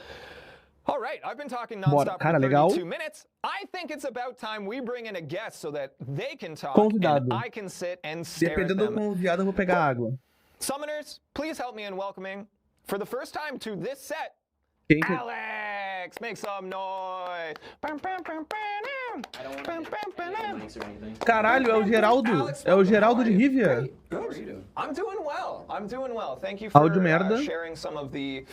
All right, I've been talking Bora. nonstop Cara, for legal. 32 minutes. I think it's about time we bring in a guest so that they can talk Convidado. and I can sit and stare at Dependendo do them. convidado, eu vou pegar água. Summoners, please help me in welcoming, for the first time to this set, Quem que... Alex! Make some noise! Caralho, é o Geraldo. É o Geraldo de Rivia. I'm doing well. I'm doing well. Thank you for Áudio merda. sharing some of the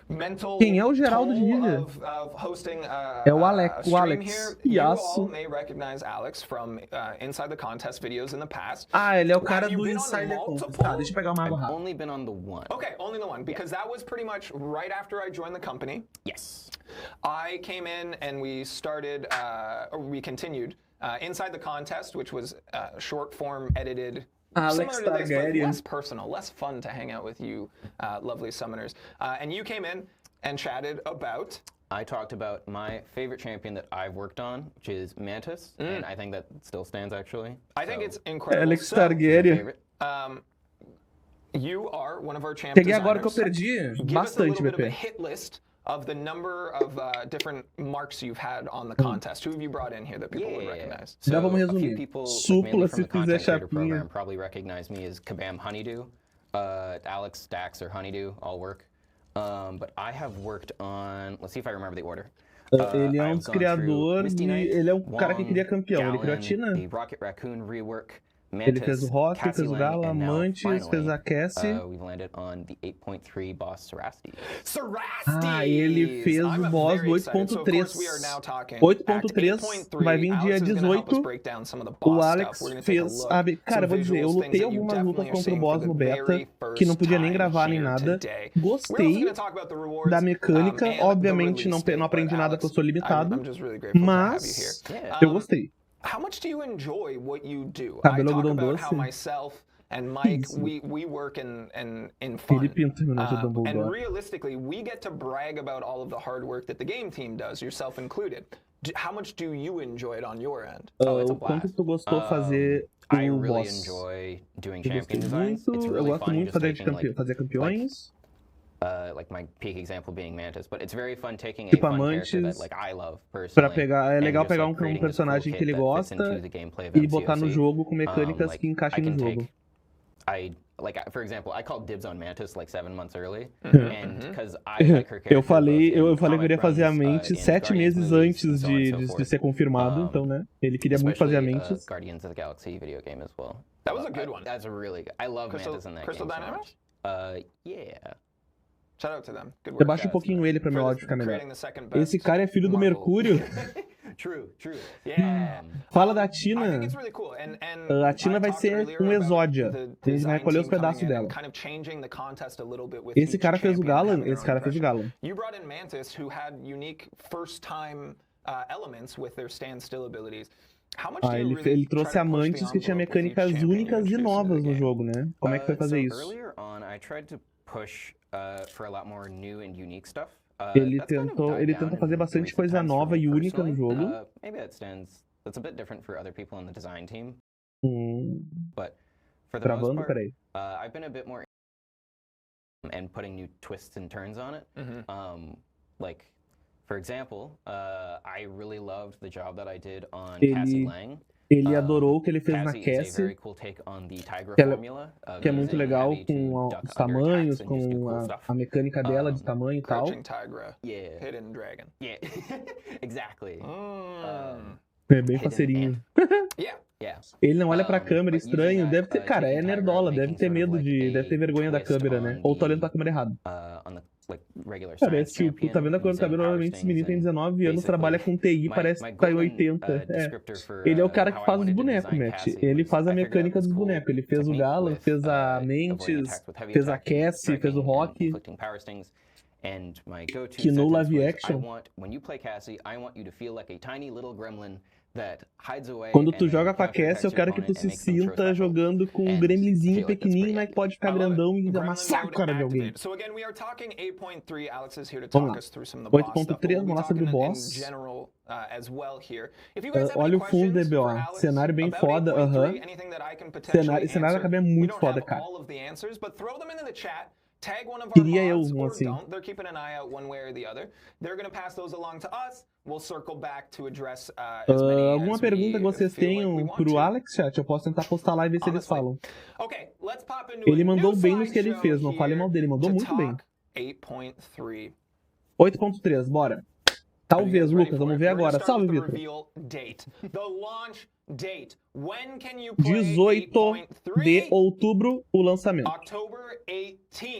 mental Quem é o Geraldo de toll Rivia? of hosting É o Alex, a o stream Alex. here. You all Iaço. may recognize Alex from Inside the Contest videos in the past. Ah, ele é o cara Have you do been on Insider multiple? Contest. Tá, deixa eu pegar uma água rápida. Only been on the one. Okay, only the one, because that was pretty much right after I joined the company. Yes. I came in and we started, or we continued, Inside the Contest, which was short form edited. Alex Similar to this, but Targaryen. less personal, less fun to hang out with you, lovely summoners. And you came in and chatted about. I talked about my favorite champion that I've worked on, which is Mantis, and I think that still stands actually. I think So, it's incredible. Alex So, Targaryen. favorite. you are one of our champ Cheguei agora que eu designers. perdi Give us a bastante, little bit of a BP. hit list of the number of different marks you've had on the contest. Who have you brought in here that people would recognize? Já vamos a few resumir. people, Supla, mainly from se the fizer content creator chapinha. program, probably recognize me as Kabam Honeydew. Alex, Stax, or Honeydew all work. But I have worked on, let's see if I remember the order. Ele é I've dos gone through criadores Misty de... Knight, Ele é o cara que Wong, cria campeão. Ele criou a Gallon, Tina. the Rocket Raccoon rework, Ele fez o Mantis, Rock, fez o Cassie Gala, Lang, and now, Mantis, fez finally, a Cassie. we've landed on the 8.3 boss Sarasti. Ah, ele fez o boss do 8.3. 8.3 vai vir dia 18. O Alex fez... Cara, eu vou dizer, eu lutei algumas lutas contra o boss no beta, que não podia nem gravar nem nada. Gostei da mecânica. Obviamente não aprendi nada porque eu sou limitado, mas eu gostei. How much do you enjoy what you do? Cabelo I talk algodão about doce. how myself And Mike, Isso. we work in fun. Ele pinta no And Dumbledore. realistically, we get to brag about all of the hard work that the game team does, yourself included. How much do you enjoy it on your end? It's a O quanto blast. tu gostou fazer I o really boss? enjoy doing Eu champion gostei designs. muito, It's eu really gosto fun muito de just fazer, taking, fazer campeões. like my peak example being Mantis, but it's very fun taking a Tipo fun character Amantes, that like I love Pra personally. pegar, é and legal just, pegar like, um creating this cool personagem kit que ele that fits gosta into the gameplay of e botar no MCoC. jogo com mecânicas Like, que encaixem I no can jogo. for example, I called dibs on Mantis like 7 months early, and because I like her character. Eu falei both in que eu iria fazer a comic runs, mente in 7 Guardians meses movies, and antes so on and so de forth. ser confirmado, então, né? Ele queria muito fazer a Especially, Mentes. Guardians of the Galaxy video game as well. That was a good one. That's a really good. I love Mantis in that Crystal game Dynamics? so much. Yeah. Shout out to them. Good work. Eu baixo um pouquinho ele pra meu áudio ficar melhor. Creating the second best Esse cara é filho do Marvel. Mercúrio. True. Yeah. Fala da I think Tina. it's really cool. And A Tina I vai talked ser earlier um about Exódia. the A gente vai design recolher os team coming pedaços in and dela. kind of changing the contest a little bit with Esse each cara fez o champion Galan, having their esse own cara fez o impression. Galan. You brought in Mantis, who had unique first-time elements with their standstill abilities. How much do you really Ele try trouxe to push amantes the que tinha envelope with each mecânicas champion you únicas e introduce into novas the no game? jogo, né? Como é que foi fazer So isso? earlier on, I tried to push for a lot more new and unique stuff. Ele That's kind of tentou, died ele down tenta in fazer bastante recent coisa times for nova me e única no personally. jogo. Maybe that's a bit different for other people in the design team, Hum, but for the most Travando, part, peraí. I've been a bit more and putting new twists and turns on it. Like, for example, I really loved the job that I did on Cassie Lang. Ele adorou o que ele fez na Cassie is a Cassie, very cool take on the Tigra que ela- formula, que é muito using legal heavy to com duck os under tamanhos, attacks and just do com cool a stuff. mecânica dela de tamanho e tal. Crouching Tigra, Yeah, Hidden Dragon. yeah, exactly. É bem Hidden faceirinho. Yeah. Yeah. Ele não olha pra câmera, but using estranho. that, Deve ter, cara, é taking Tigra nerdola, and deve making ter sort of medo like deve ter vergonha da twist câmera, né? on Ou tá olhando the- pra câmera errado. on the like regular Cara, science esse tipo, champion, tá vendo a cor do using cabelo? power Normalmente esse stings menino tem and 19 anos, trabalha com TI, my parece que tá em golden, 80. É. descriptor for, Ele é o cara how que I faz os wanted to bonecos, design Matt. Cassie Ele was, faz a I figured out mecânica this dos cool bonecos. Ele fez o technique Galan, with, fez a avoiding Mentes, attacks with heavy fez a attacking, Cassie, fez o striking, and Rock. inflicting power stings. And my go-to Que no sentence live was, action. when you play Cassie, I want you to feel like a tiny little gremlin that hides away. Quando and tu then joga com a counterattacks Cassie, eu your quero que tu opponent se and makes them throw sinta special. jogando com um And gremlinzinho feel like that's pequenininho, pretty mas epic. pode ficar I love it. grandão e Gremlin amassar a mode cara de alguém. activated. So again, we are talking 8.3. Alex is here to Vamos talk lá. us through some of the boss stuff. 8.3, But we'll be vamos lá sobre o talking in boss. general as well here. If you guys have Olha any o fundo questions DBO, for Alex cenário bem about foda, 8.3, anything that I can potentially Cenário answer, acaba é we muito don't foda, have cara. all of the answers, but throw them into the chat. Tag one of our Queria eu mods um or assim. don't. They're keeping an eye out one way or the other. They're going to pass those along to us. We'll circle back to address as many Alguma as pergunta que we vocês feel like tenham we want pro to. Alex, chat? Eu posso tentar postar lá e ver se eles Honestly. falam. Okay, let's pop into Ele a mandou new bem nos que ele slideshow fez, não fale here mal dele, mandou to muito bem. talk 8.3. 8.3, bora. Talvez, Lucas, vamos ver agora. Salve, Vitor. 18 de outubro, o lançamento.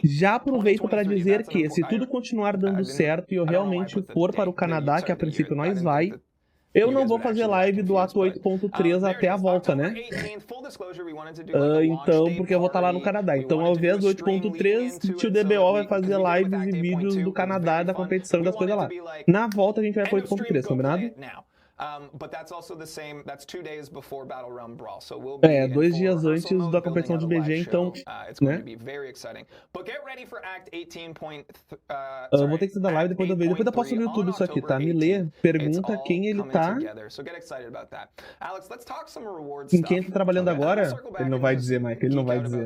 Já aproveito para dizer que, se tudo continuar dando certo e eu realmente for para o Canadá, que a princípio nós vai, eu não vou fazer live do ato 8.3 até a volta, né? Então, porque eu vou estar lá no Canadá. Então, ao invés do 8.3, o tio DBO vai fazer lives e vídeos do Canadá, da competição, das coisas lá. Na volta, a gente vai para 8.3, combinado? É, 2 dias antes da competição de BG, então, né? Vou ter que sair da live depois da vez. Depois eu posto no YouTube isso aqui, tá? Me lê, pergunta quem ele tá. Em quem tá trabalhando agora, ele não vai dizer, Mike, ele não vai dizer.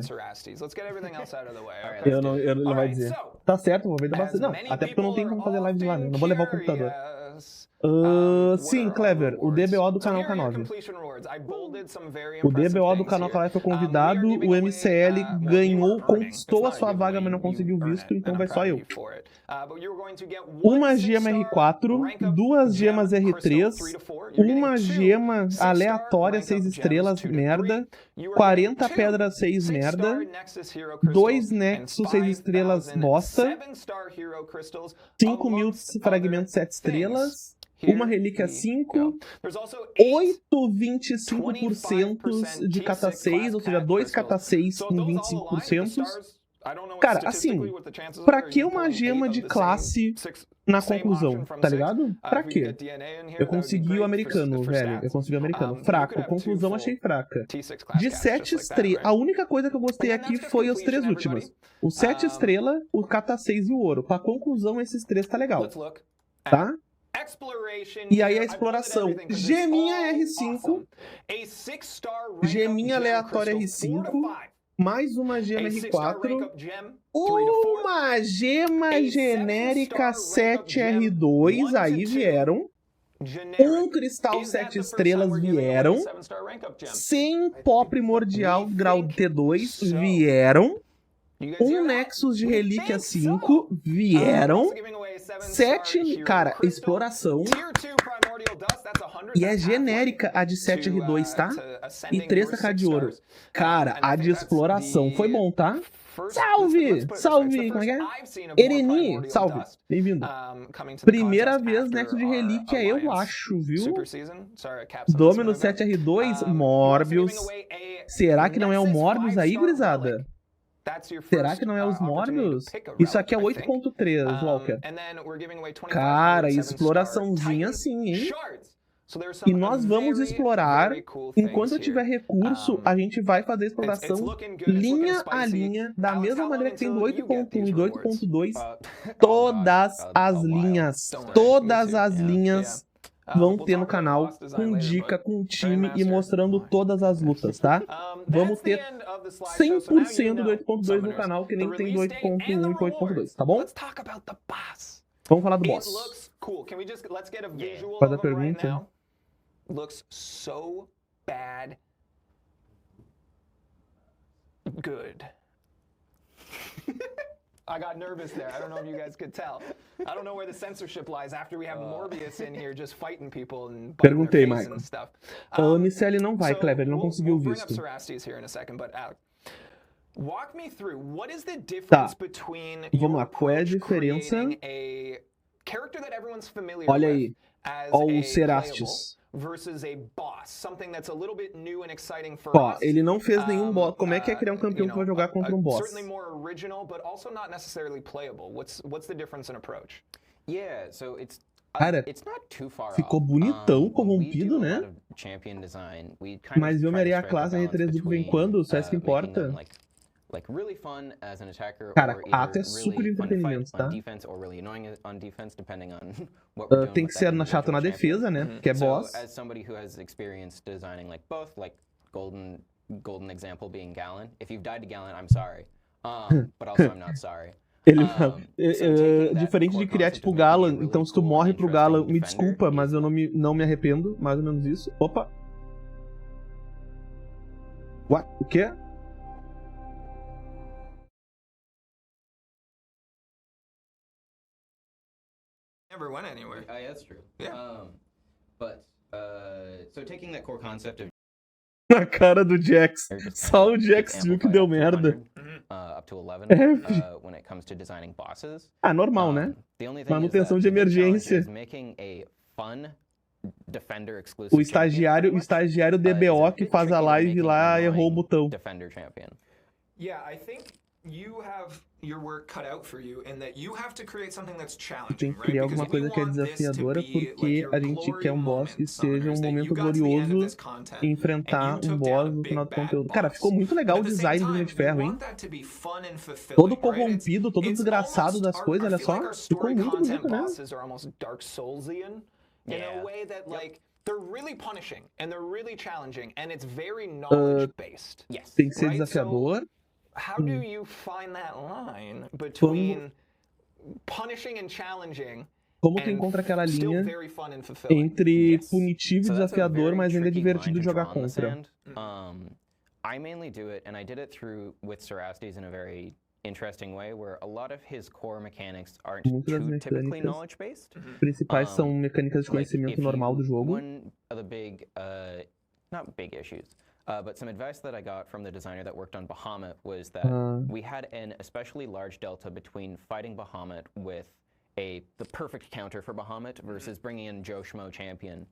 Ele não vai dizer. Tá certo, vou ver da bastante. Não, até porque eu não tenho como fazer live de lá, né? Eu não vou levar o computador. Sim, Clever, o DBO do canal K9. O DBO do canal K9 foi convidado, o MCL ganhou, conquistou a sua vaga, mas não conseguiu visto, então vai só eu. Uma gema R4, 2 gemas R3, uma gema aleatória 6 estrelas, merda, 40 pedras 6 merda, 2 nexus 6 estrelas bosta, 5.000 fragmentos 7 estrelas, uma relíquia 5, 8,25% de cata 6, ou seja, 2 cata 6 com 25%. Cara, assim, pra que uma gema de classe na conclusão, tá ligado? Pra quê? Eu consegui o americano, velho. Eu consegui o americano. Fraco. Conclusão achei fraca. De 7 estrelas, a única coisa que eu gostei aqui foi as 3 últimas. O 7 estrelas, o Cata 6 e o ouro. Pra conclusão, esses 3 tá legal. Tá? E aí a exploração. Geminha R5. Geminha aleatória R5. Mais uma gema R4. Uma gema genérica 7R2. Aí vieram. Um cristal 7 estrelas vieram. 100 pó primordial grau T2 vieram. Um Nexus de relíquia 5 vieram. 7, cara, exploração. E é genérica a de 7R2, tá? E 3k de ouro. Cara, a de exploração foi bom, tá? Salve! Salve! Como é que é? Ereni, salve! Bem-vindo. Primeira vez Nexus de relíquia, eu acho, viu? Dominus 7R2, Morbius. Será que não é o Morbius aí, gurizada? Será que não é os Morbius? Isso aqui é 8.3, Walker. Cara, exploraçãozinha sim, hein? E nós vamos explorar. Enquanto eu tiver recurso, a gente vai fazer a exploração linha a linha, da mesma maneira que tem do 8.1 e do 8.2. Todas as linhas vão ter no canal, com dica, com time e mostrando todas as lutas, tá? Vamos ter 100% do 8.2 no canal, que nem tem do 8.1 e 8.2, tá bom? Vamos falar do boss. Faz a pergunta. Looks so bad. Good. I got nervous there. I don't know if you guys could tell. I don't know where the censorship lies after we have Morbius in here just fighting people and perguntei, Michael. O Miceli não vai, Clever, ele não conseguiu o visto. Walk me through what is the difference between vamos lá, qual é a diferença? Character that everyone's familiar Olha aí, ó, o Cerastes. Versus a boss, something that's a little bit new and exciting for ó, us. ele não fez nenhum boss. Como é que é criar um campeão que vai jogar contra um boss? Certainly more original, but also not necessarily playable. What's the difference in approach? Yeah, so it's cara, ficou bonitão, corrompido, né? Mas eu me arei a classe R3 duplo vem quando? Só isso que importa. Cara, ato é super entretenimento, tá? Tem que ser chato na defesa, né? Que é boss. Golden example being Gallon. If you've died to Gallon, I'm sorry. But also I'm not sorry. Ele diferente de criar tipo Galan, então se tu morre pro Galan, me desculpa, mas eu não me arrependo, mais ou menos isso. Opa! What? O quê? Never went anywhere. That's true. Yeah. So taking that core concept of a cara do Jax. Só o Jax viu que deu merda. Up to 11 when it comes to designing bosses. Ah, normal, né? Manutenção de emergência. O estagiário DBO que faz a live lá errou o botão. Defender champion. Yeah, I think you have your work cut out for you and that you have to create something that's challenging, tem que criar alguma coisa que é desafiadora porque a gente quer um boss que seja um momento glorioso e enfrentar um boss no final do conteúdo. Cara, ficou muito legal o design do Homem de Ferro, hein? Todo corrompido, todo desgraçado das coisas, olha só. Ficou muito bonito, né? They're really punishing and they're really challenging and it's very knowledge based. Tem que ser desafiador. How do you find that line between punishing and challenging? Como tu encontra aquela linha entre punitivo e desafiador, mas ainda é divertido jogar contra? I mainly do it, and I did it through with Cerastes in a very interesting way, where a lot of his core mechanics aren't too typically knowledge based. Principais são mecânicas de conhecimento normal do jogo. One of the big, not big issues. But some advice that I got from the designer that worked on Bahamut was that we had an especially large delta between fighting Bahamut with the perfect counter for Bahamut versus bringing in Joe Schmo champion.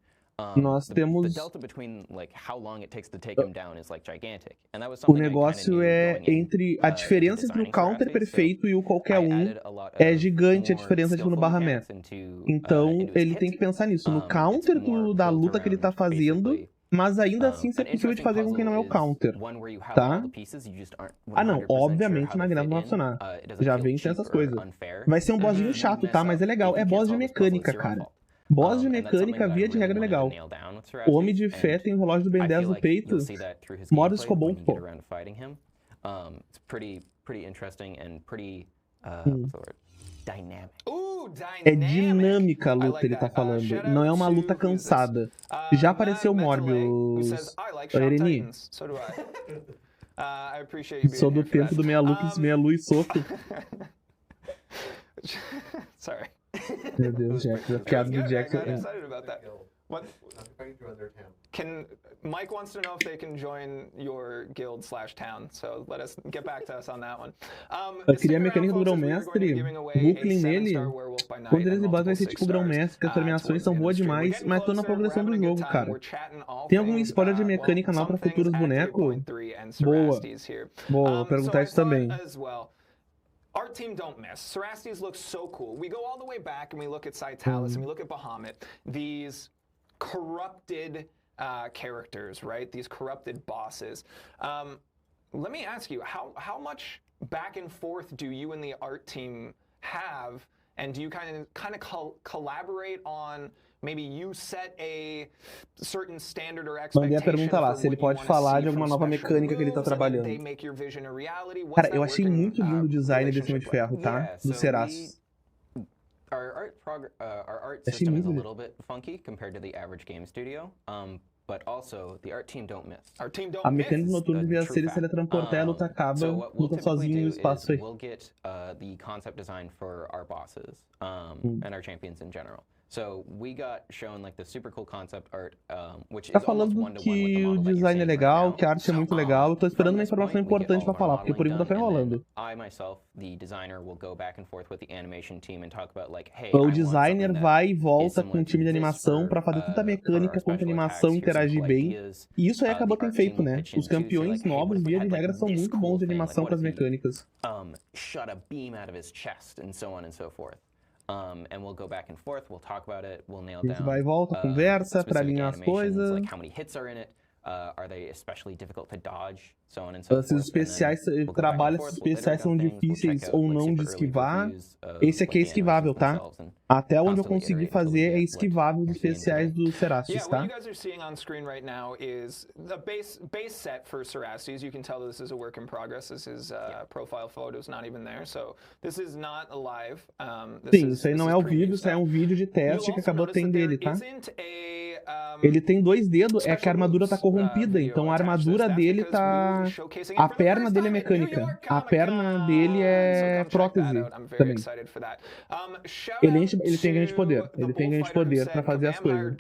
Nós temos... The delta between like how long it takes to take him down is like gigantic. And that was O something I kinda negócio knew é going in, entre... A diferença entre o designing counter Cerastes, so perfeito e o qualquer I um added a lot é of gigante a more diferença, tipo, no skillful barra mechanics meta. into Então, into his ele tem que kit. pensar nisso, no It's counter more da built luta que ele tá around fazendo, basically mas ainda assim ser an possível de interesting fazer com quem não é o puzzle is counter, one where you have tá? all the pieces, you just aren't Ah não, 100% sure obviamente how na they grana fit não vai in. funcionar. It doesn't Já feel vem sem cheap essas or coisas. unfair. Vai ser um bossinho chato, tá? Mas é legal. É boss de mecânica, cara. Boss de mecânica, via de regra, é legal. O Homem de Fé tem o relógio do Ben 10 no peito. Morbius ficou bom, pô. It's pretty interesting and pretty what's the word? Dynamic. É dinâmica a luta, ele tá falando. Não é uma luta cansada. Já apareceu o Morbius, Ereni. Sou do tempo do meia luz e soco. Sorry. Meu Deus, Jack. A piada do Jack. I got excited about that. What? Mike wants to know if they can join your guild/town, so let us get back to us on that one. Eu queria a mecânica do grão-mestre, Hulkling nele. Quando eles botam vai ser tipo grão-mestre, que as premiações são boas demais, mas tô na progressão do jogo, cara. Tem algum spoiler de mecânica nova pra futuros bonecos? Boa. Boa, vou perguntar isso também. Our team don't miss. Cerastes looks so cool. We go all the way back and we look at Citalis and we look at Bahamut. These corrupted characters, right? These corrupted bosses. Let me ask you, how much back and forth do you and the art team have? And do you kind of collaborate on maybe you set a certain standard or Mandei a expectation pergunta lá, for se ele what you pode wanna falar see de alguma from nova special mecânica que ele tá moves, and then trabalhando. they make your vision a reality? What's Cara, that eu achei working, muito lindo o design desse Homem de relationship Ferro, tá? Yeah, Do so Cerastes. Our art Achei system is muito a lindo. little bit funky compared to the average game studio, but also the art team don't miss. Our team don't A miss. mecânica noturna the devia true ser ele se fact. teletransportar e a luta acaba, So what we'll luta typically sozinho do no is espaço aí. we'll get the concept design for our bosses and our champions in general. So we got shown like the super cool concept art, which Tá is almost falando one-to-one with the que o model that you're design é seeing right legal, now. que a arte é muito legal. Eu tô esperando uma informação importante pra falar, porque por enquanto tá enrolando. I myself, the designer, will go back and forth with the animation team and talk about like, hey, O designer vai e volta com o time de this animação for, pra fazer tanta for our mecânica quanto special animação attacks, here's some interagir cool bem. ideas. E isso aí The acabou tem art feito, team will né? pitch in Os too, so campeões like, hey, what novos, if we via had, de like, regra, são this muito cool bons de thing? Like, animação what com as if he, mecânicas. shot a beam out of his chest and so on and so forth. And we'll go back and forth, we'll talk about it, we'll nail A gente down vai e volta, conversa pra specific alinhar as animations, coisas. like how many hits are in it, are they especially difficult to dodge, so on and so Esses forth. especiais, We'll go back and trabalhos forth, we'll especiais iterate são on things, we'll difíceis check ou out, like, não super de early esquivar. previews of, Esse aqui é like, the esquivável, animations tá? themselves and Até onde eu constantly consegui iterate until we fazer é get what esquivável dos you're seeing especiais today. do Cerastes, Yeah, what tá? you guys are seeing on screen right now is the base set for Cerastes. You can tell this is a work in progress. This is profile photos not even there, so this is not live. Sim, isso aí não é ao vivo, isso aí é um vídeo de teste que acabou tendo dele, tá? Ele tem 2 dedos, é que a armadura tá corrompida, então a armadura dele tá... A perna dele é mecânica, a perna dele é prótese também. Ele tem ganho de poder, ele tem ganho de poder pra fazer as coisas.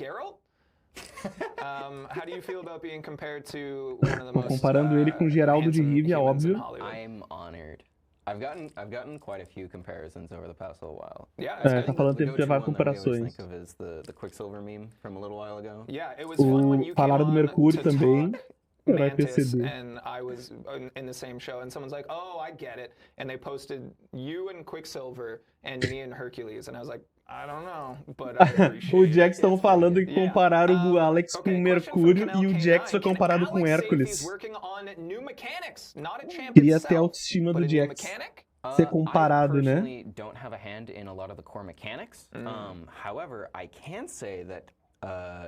How do you feel about being compared to one of the most Comparando ele com Geraldo de handsome Rivia, humans in óbvio. Hollywood? I'm honored. I've gotten quite a few comparisons over the past little while. Yeah, É, tá falando The tempo de levar go-to one that we always comparações. think of is the Quicksilver meme from a little while ago. Yeah, it was fun when you came Falaram do on Mercúrio to também. talk Herói Mantis, PCD. and I was in the same show, and someone's like, "Oh, I get it," and they posted you and Quicksilver and me and Hercules, and I was like, "I don't know, but I appreciate O it." Jax estão falando que Yeah. compararam o Alex Okay, com o question from Mercúrio Canal e o Jax foi K9. Can comparado com o Alex say Hércules. he's working on new mechanics, not a champ Queria ter a itself, autoestima but do a new Jax. mechanic? Ser comparado, I né? personally don't have a hand in a lot of the core mechanics. However, I can say that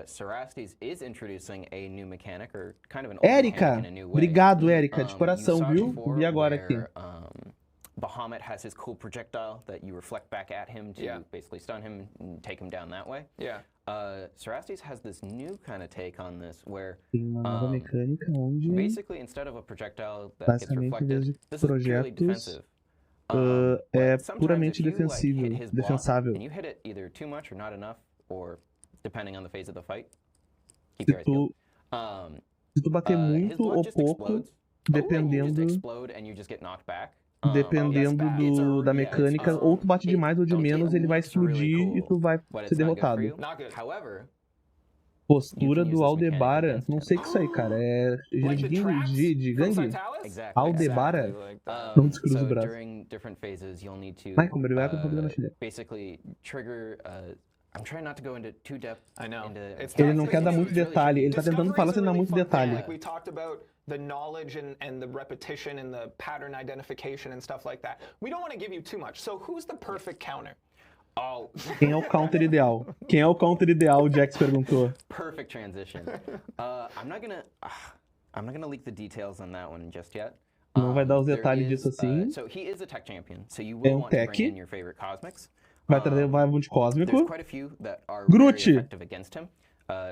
Cerastes is introducing a new mechanic, or kind of an old Érica, mechanic in a new way. obrigado, Érica, de You coração, saw viu? before Vi agora aqui. where, Bahamut has his cool projectile that you reflect back at him to Yeah. basically stun him and take him down that way. Yeah. Cerastes has this new kind of take on this where Tem uma nova mecânica onde basically instead of a projectile that gets basicamente, em vez reflected, de this is purely projetos, defensive. é But sometimes puramente if you, like, defensível, hit his block defensável. and you hit it either too much or not enough, or depending on the phase of the fight, keep your Se eyes peeled. tu, se tu bater His muito block ou just pouco, explodes. You just dependendo, explode and you just get knocked back. dependendo da mecânica, ou tu bate de mais ou de menos, ele vai explodir e tu vai ser derrotado. However, Postura use do this Aldebara. mechanic Não against sei o him. que isso aí, cara. É Like the traps de from gangue? Fatalis? Exactly. Aldebara? Exactly like that. Não descruza o So braço. during different phases, you'll need to Vai, como ele vai com o poder da Matilha. basically trigger. I'm trying not to go into too depth. I know. Into It's Ele tough, não but quer you dar do, muito it's really detalhe. tricky. Ele tá tentando Discovery falar is a sem dar really muito fun thing. detalhe. Like we talked about the knowledge and the repetition and the pattern identification and stuff like that. We don't want to give you too much. So who's the perfect counter? Oh, Quem é o counter ideal? Quem é o counter ideal? O Jax perguntou. perfect transition. I'm not gonna leak the details on that one just yet. Não vai dar os There detalhes is, disso assim. So he is a tech champion. So you É will um want to tech. bring in your favorite cosmics. Vai trazer vai um de There's cósmico. quite a few that are Groot. very effective against him.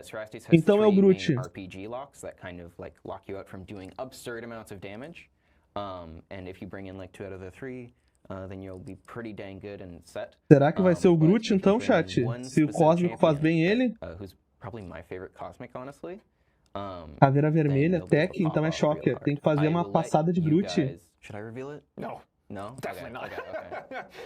Cerastes has Então é o three Groot. main RPG locks that kind of like lock you out from doing absurd amounts of damage. And if you bring in like 2 out of the 3, then you'll be pretty dang good and set. Será que vai ser o But Groot if you então, bring in chat? one Se o specific cósmico faz champion, bem ele, who's probably my favorite cosmic, honestly. caveira then vermelha, you'll be able tech, to então é pop off real shocker. hard. Tem que fazer I uma will let passada de you Groot. guys- Should I reveal it? No. No? Definitely not. Okay.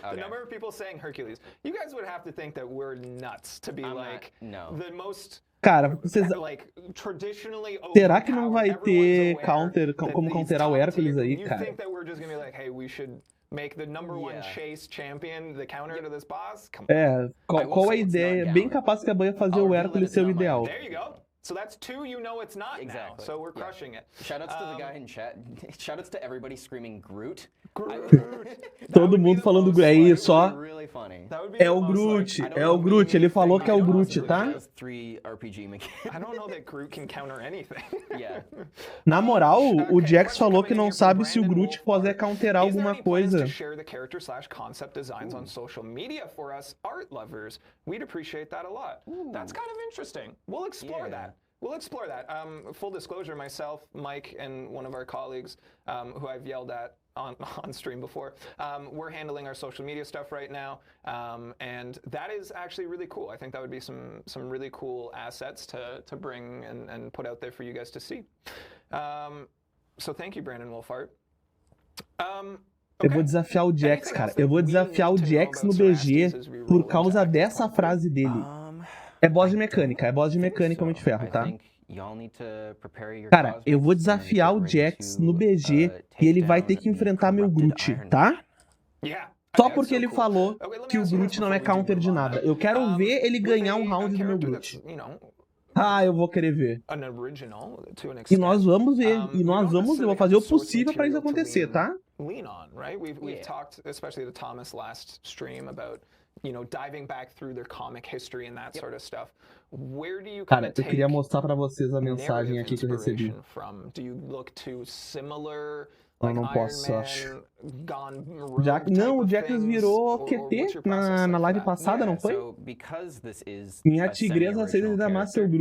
The Okay. number of people saying Hercules. You guys would have to think that we're nuts to be I'm like not- no. the most Cara, vocês... like traditionally Será que não vai overpowered. ter Everyone's aware counter, that como these counterar o top Hércules tier- aí, You cara? think that we're just gonna be like, hey, we should make the number one Yeah. chase champion the counter to this boss? Come on. É, qual a say it's ideia? not Bem down. capaz que a Ban ia fazer I'll o reveal that Hércules it's ser o not my ideal. There you go. So that's 2 you know it's not now. Exactly. So we're Yeah. crushing it. Shoutouts to the guy in chat. Shoutouts to everybody screaming Groot. Todo mundo falando aí, só... Really funny. That would be É the o most, Groot, like, é o Groot. Ele falou que é o Groot, tá? Has 3 RPG mechanics. I don't know that Groot can counter anything. Yeah. Na moral, o Okay, Jax question falou coming que in não here from sabe se o Brandon Groot pode Wolfhard. counterar Is there alguma any plans coisa. to share the character/concept designs on social media for us art lovers? We'd appreciate that a lot. That's kind of interesting. We'll explore Yeah. that. We'll explore that. Full disclosure, myself, Mike, and one of our colleagues who I've yelled at on stream before, we're handling our social media stuff right now, and that is actually really cool. I think that would be some really cool assets to bring and put out there for you guys to see. So thank you, Brandon Wolfhard. Eu vou desafiar o Jax, cara. Eu vou desafiar o Jax no BG por causa dessa frase dele. É boss de mecânica, Homem de Ferro, tá? Cara, eu vou desafiar o Jax no BG e ele vai ter que enfrentar meu Groot, tá? Yeah. Só porque ele falou que o Groot não é counter de nada. Eu quero ver ele ganhar um round do meu Groot. Ah, eu vou querer ver. E nós vamos ver. E nós vamos, eu vou fazer o possível pra isso acontecer, tá? Lean on, right? We've talked, especially to Thomas last stream, about diving back through their comic history and that sort of stuff. Where do you kind Cara, of eu take queria mostrar pra vocês a mensagem narrative aqui que eu recebi. inspiration from? Do you look to similar Eu like não Iron posso, Man, acho. gone rogue Não, type o of Jax things? virou Or what's QT your process na like live for that? passada, não foi? So because this is Minha a tigresa aceita semi-original da Master character,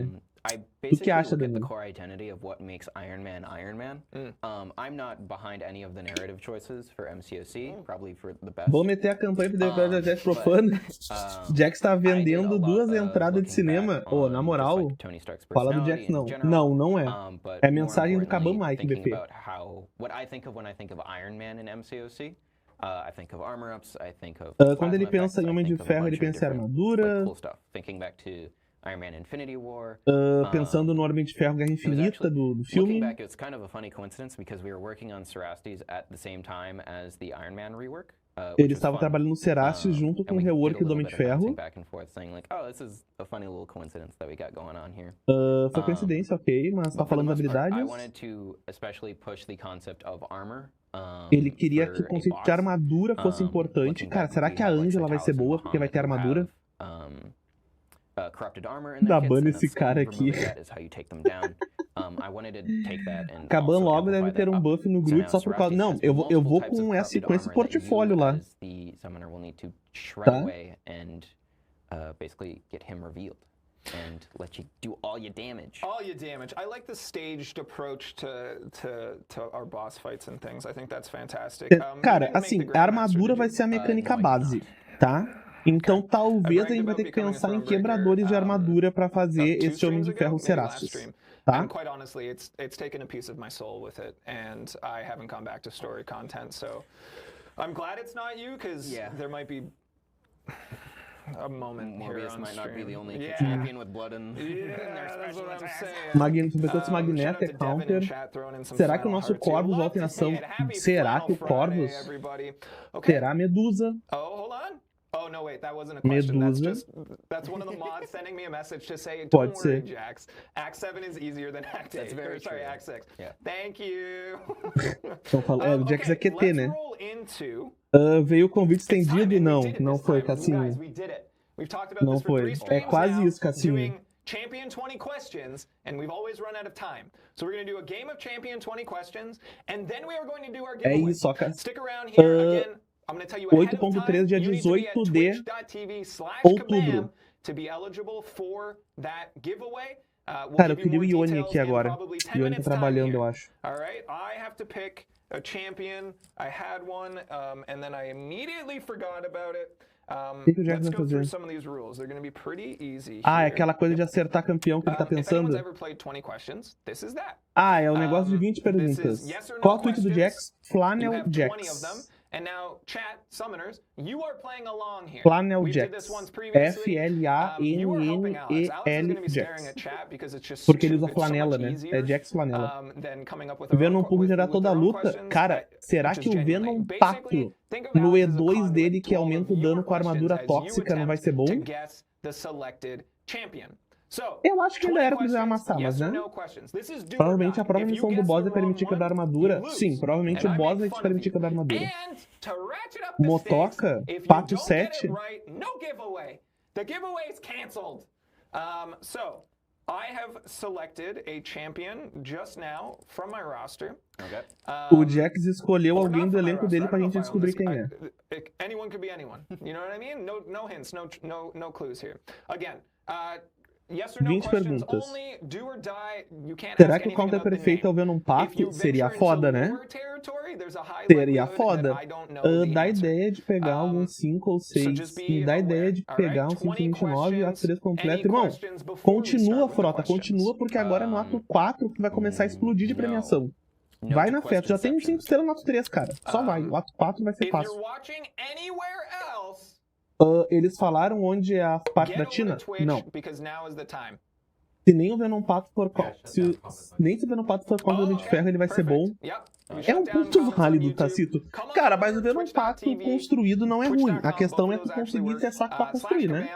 Groot. I O que basically acha, look at the Danilo? core identity of what makes Iron Man Iron Man. I'm not behind any of the narrative choices for MCoC, probably for the best. Vou meter a campanha pro depois da Jax Profana. Jax tá vendendo 2 entradas de cinema. Ô, na moral, fala do Jax não. Não, não é. É mensagem do Kabam Mike, BP. What I think of when I think of Iron Man in MCoC. I think of armor ups, I think of Quando ele plasma pensa effects, em I Homem de think of a Ferro, ele bunch of pensa em different, armadura. like, cool stuff. Thinking back to Iron Man Infinity War. Pensando no Homem de Ferro Guerra Infinita do Looking filme. back, it's kind of a funny coincidence because we were working on Cerastes at the same time as the Iron Man rework. Ele estava trabalhando no Cerastes junto com o rework do Homem de Ferro. Back and forth, saying like, oh, this is a funny little coincidence that we got going on here. Foi coincidência, ok, mas tá But for falando the de most part, I habilidades. wanted to especially push the concept of armor. Ele queria que o for a conceito de boss. armadura fosse importante. Looking Cara, back, será we que a have, like, Angela vai ser Cytalis and boa porque vai ter Bahamut who armadura? have, corrupted armor in Dá their kits, ban and nesse that's, cara removing aqui. that is how you take them down. I wanted to take that and Kabam also logo deve amplify ter that um up. buff no So Groot now só por causa... Cerastes Não, has eu vou multiple types com of esse corrupted armor that portfólio you, lá. as the summoner, will need to shred Tá? away and basically get him revealed and let you do all your damage. All your damage. I like the staged approach to our boss fights and things. I think that's fantastic. Cara, assim, a armadura vai ser a mecânica base, tá? Então talvez a gente vai ter que pensar em quebradores de armadura pra fazer esse Homem de Ferro Cerastes, tá? And quite honestly, it's taken a piece of my soul with it, and I haven't gone back to story content, so I'm glad it's not you, because there might be a moment here Morbius on might not be stream. the only Yeah. champion with blood in their Yeah, that's special what I'm attacks. saying. Magneto, se Magneto é Shout out to Devin in counter. chat, throwing in some Será que o final nosso hearts here. Corvus Love volta em to see ação? it. Happy Será Final que o Friday, Corvus everybody. Okay. terá Medusa? Oh, hold on. Oh, no, wait, that wasn't a question. Medusa. That's one of the mods sending me a message to say, don't Pode worry, ser. Jax. Act 7 is easier than Act 8. That's very Sorry, true. Act 6. Yeah. Thank you. Então, o Jax é QT, let's né? roll into... Veio o convite It's time, estendido? and we Não, did it não this foi, time. You guys, Cassinho. we did it. We've talked about Não this for foi. 3 É streams quase now, isso, Cassinho. doing Champion 20 questions, and we've always run out of time. So we're going to do a game of Champion 20 questions, and then we are going to do our É giveaway. isso, ó, Stick around here again. I'm going to tell you ahead of 8.3 time. dia You need to be 18 at de twitch.tv/Kabam outubro. to be eligible for that giveaway. We'll Cara, eu give you queria o more Ione details aqui in agora. probably 10 O Ione tá minutes time trabalhando, here. eu acho. All right, I have to pick a champion. I had one, and then I immediately forgot about it. que o Jax Let's vai go through fazer? some of these rules. They're going to be pretty easy Ah, é here. aquela coisa de acertar campeão que ele tá If pensando? anyone's ever played 20 questions, this is that. Ah, é o negócio de 20 This perguntas. is yes or no Qual o tweet do questions. Jax? You Flannel have 20 of them. Jax. And now, chat, summoners, you are playing along here. Flannel We did Jax. this once previously. You are helping Alex. Alex is F-L-A-N-N-E-L going to be staring Jax. at chat because it's just Porque ele usa it's so flanela, much né? easier, É Jax flanela. than coming up with their Venom own Pulpo gerar with toda a their own luta. questions, Cara, será which que is o genuinely. Venom Basically, Pato think of no Alex as a E2 conduit dele, que to all aumenta o of dano your com a armadura questions as you tóxica, não vai ser bom? attempt to guess the selected champion. So, Eu acho que ainda 20 era pra ele questions, amassar, mas yes or né? no questions. This is do or Provavelmente die. a própria If you missão do guess boss the é permitir wrong quebrar a one, armadura. you lose. Sim, provavelmente And o I boss make vai te fun of permitir you. quebrar a armadura. And to ratchet up the Motoca, stakes, if you Pátio don't get 7. it right, no giveaway. The giveaway is canceled. So, I have selected a champion just now from my roster. Okay. O Jax escolheu Or alguém not do from my elenco roster. dele I pra don't gente know if I own descobrir this. quem é. Anyone could be anyone. You know what I mean? No hints, no clues here. Again, yes or no 20 questions perguntas. only, do or die. You can't Será ask que o anything counter about the perfeito é o name. Venom If Pato? you Seria venture foda, into né? lower territory, there's a high Seria likelihood foda. that I don't know the Dá answer. ideia de pegar alguns 5 ou So 6. just be Me dá ideia aware, de all pegar right? uns 20 529 a 3 questions. completo. Any Irmão, questions before we continua, start with the frota, questions? continua, porque agora é no ato 4 que vai começar a explodir de No. premiação. No Vai to na festa, já tem 5 questionceptions. estrelas no ato 3, cara. Só vai, o ato 4 vai ser If you're fácil. watching anywhere else, Eles falaram onde é a parte get da over China? to Twitch Não. because now is the time. Se nem o Venom Pato for nem se o Venom Pato for contra o Homem de Ferro, ele vai ser bom. Yep. É um ponto válido, Tacito. Cara, mas o Venom Pato construído não é ruim. A questão é tu conseguir ter saco pra construir, né?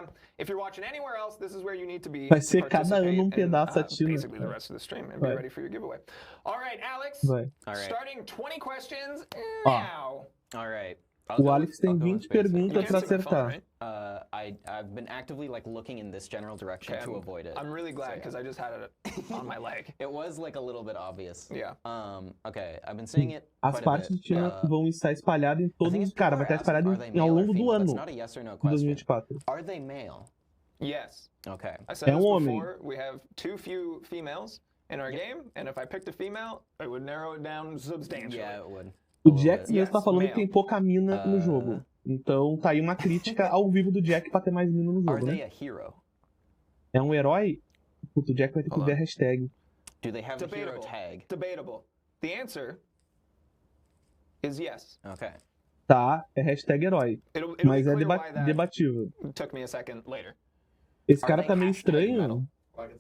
Vai ser cada ano um pedaço a Tina. Vai. Vai. Starting 20 questions now. All right. O Alex tem 20 perguntas pra acertar. I've been actively like looking in this general direction to avoid it. I'm really glad because I just had it on my leg. It was like a little bit obvious. Yeah. Okay, I've been seeing it. As partes de Tina vão estar espalhadas em todos os... Cara, vai estar espalhado ao longo do ano de 2024. Are they male? Yes. Okay. I said this homem. before. We have too few females in our game, and if I picked a female, it would narrow it down substantially. Yeah, it would. O Jax mesmo tá falando male. que tem pouca mina no jogo. Então tá aí uma crítica ao vivo do Jack pra ter mais mina no Are jogo, they né? a hero? É um herói? Puta, o Jack vai ter que ver a hashtag. Do they have a hero Debatable. tag? Debatable. The answer is yes. Okay. Tá, é hashtag herói. It'll Mas be é clear why that debatível. took me a second later. Esse Are cara they tá meio hashtag estranho.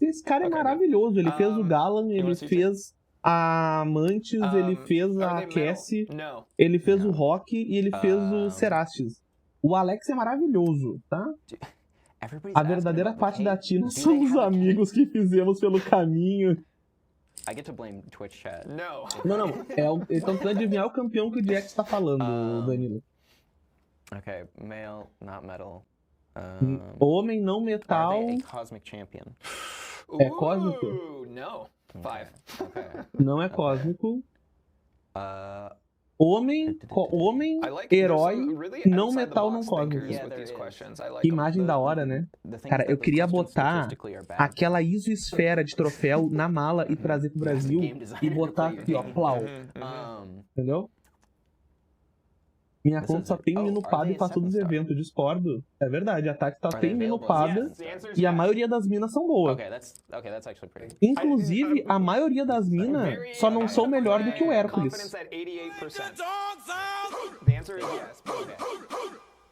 Esse cara é Okay, maravilhoso. Ele fez o Galan, ele wanna see fez a Mantis, ele fez Are a they metal? Cassie, No. ele fez o Rock e ele fez o Serastes. O Alex é maravilhoso, tá? Everybody's A asking verdadeira about the parte da cake. Tina Do são they os have a cake? amigos que fizemos pelo caminho. I get to blame Twitch chat. No. Não. Eles estão tentando adivinhar o campeão que o Jax tá falando, Danilo. Okay, male, not metal. Homem não Are metal. they a cosmic champion? É cósmico? Ooh, no. 5. Okay. Não é cósmico. Homem, I like there's herói, some really não outside the metal, não box cósmico. thinkers Yeah, with there these is. questions. I like Que 'em. imagem da hora, né? The thing Cara, is eu that queria those questions botar statistically are bad. aquela isoesfera de troféu na mala e trazer pro Brasil e botar aqui, ó, plau. Entendeu? Minha conta só tem minupada e faz todos os eventos. Discordo. É verdade, a Tati só tem minupada Yes, the answer is e a yes. maioria das minas são boas. Okay, that's actually pretty. Inclusive, a maioria das minas só não são melhor do que o Hércules. Confidence at 88%. The answer is yes. Okay.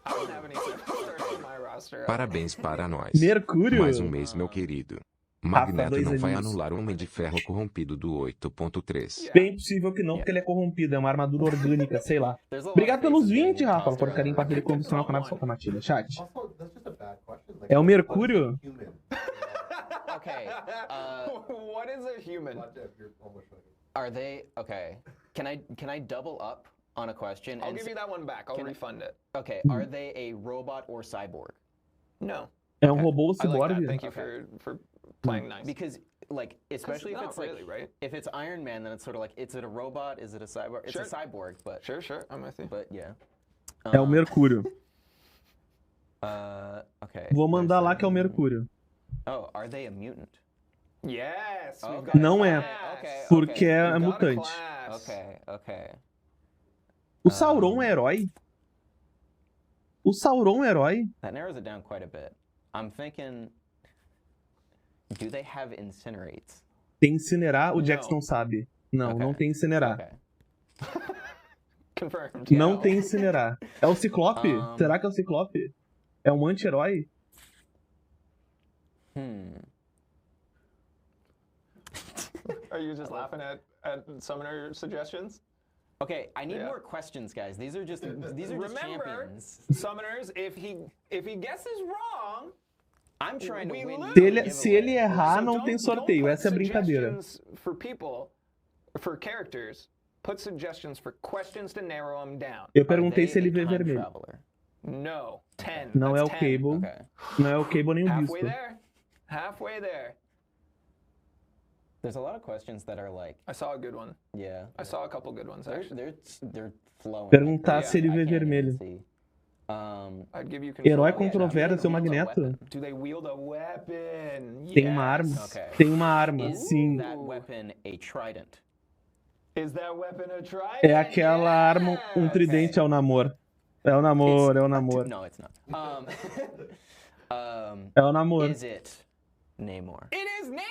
I don't have any superstars on my roster. Parabéns para nós. Mercúrio. Mais um mês, meu querido. Magneto dois não vai aninhos. anular o Homem de Ferro corrompido do 8.3. Bem possível que não, porque ele é corrompido. É uma armadura orgânica, sei lá. Obrigado pelos 20, Rafa. Por carinho para ele condicionar o canal do Soca Matilha. Chat. É o Mercúrio? Okay. What is a human? Are they okay? Can I double up on a question? I'll give you that one back. I'll refund it. Okay. Are they a robot or cyborg? No. É um robô I like that. ciborgue? Thank you for playing nice. Because like especially if not it's really, like right? if it's Iron Man, then it's sort of like, is it a robot? Is it a cyborg? It's Sure. a cyborg, but Sure, I'm with you. but yeah. É o Mercúrio. Okay. Vou mandar lá que é o Mercúrio. Oh, are they a mutant? Yes. we've Okay. got a Não é. class. Okay. Porque é We've got a mutante. class. Okay. O Sauron é herói? O Sauron é herói? That narrows it down quite a bit. I'm thinking, do they have incinerates? Tem incinerar? O Não. Jax não sabe. Não, Ok. não tem incinerar. Okay. Confirmed. Não tem incinerar. É o Ciclope? Será que é o Ciclope? É um anti-herói? Are you just laughing at summoner suggestions? Okay, I need Yeah. more questions, guys. These are just Remember, champions. summoners, if he guesses wrong, I'm trying to we win. lose. Se ele errar, So não tem sorteio. don't Essa é a put brincadeira. suggestions for people, for characters. Put suggestions for questions to narrow them down. Eu Are perguntei they se ele a vê time vermelho. traveler? No, 10. Não é o That's 10. Cable. Okay. Não é o Cable nem o Halfway Bispo. there. Halfway there. There's a lot of questions that are like, I saw a good one. yeah, I saw a couple good ones actually. they're flowing. Perguntar Yeah, se ele I vê can't even vermelho. see. I'd give you Herói control. controverso é o wield a Magneto? weapon. Do they wield a weapon? Tem uma arma? Yes. Okay. Tem uma arma, Is sim. that weapon a trident? Is that weapon a trident? É aquela arma, um tridente é o namoro. É o namoro, é o namoro. No, it's not. É o namoro. Is it Namor? It is Namor!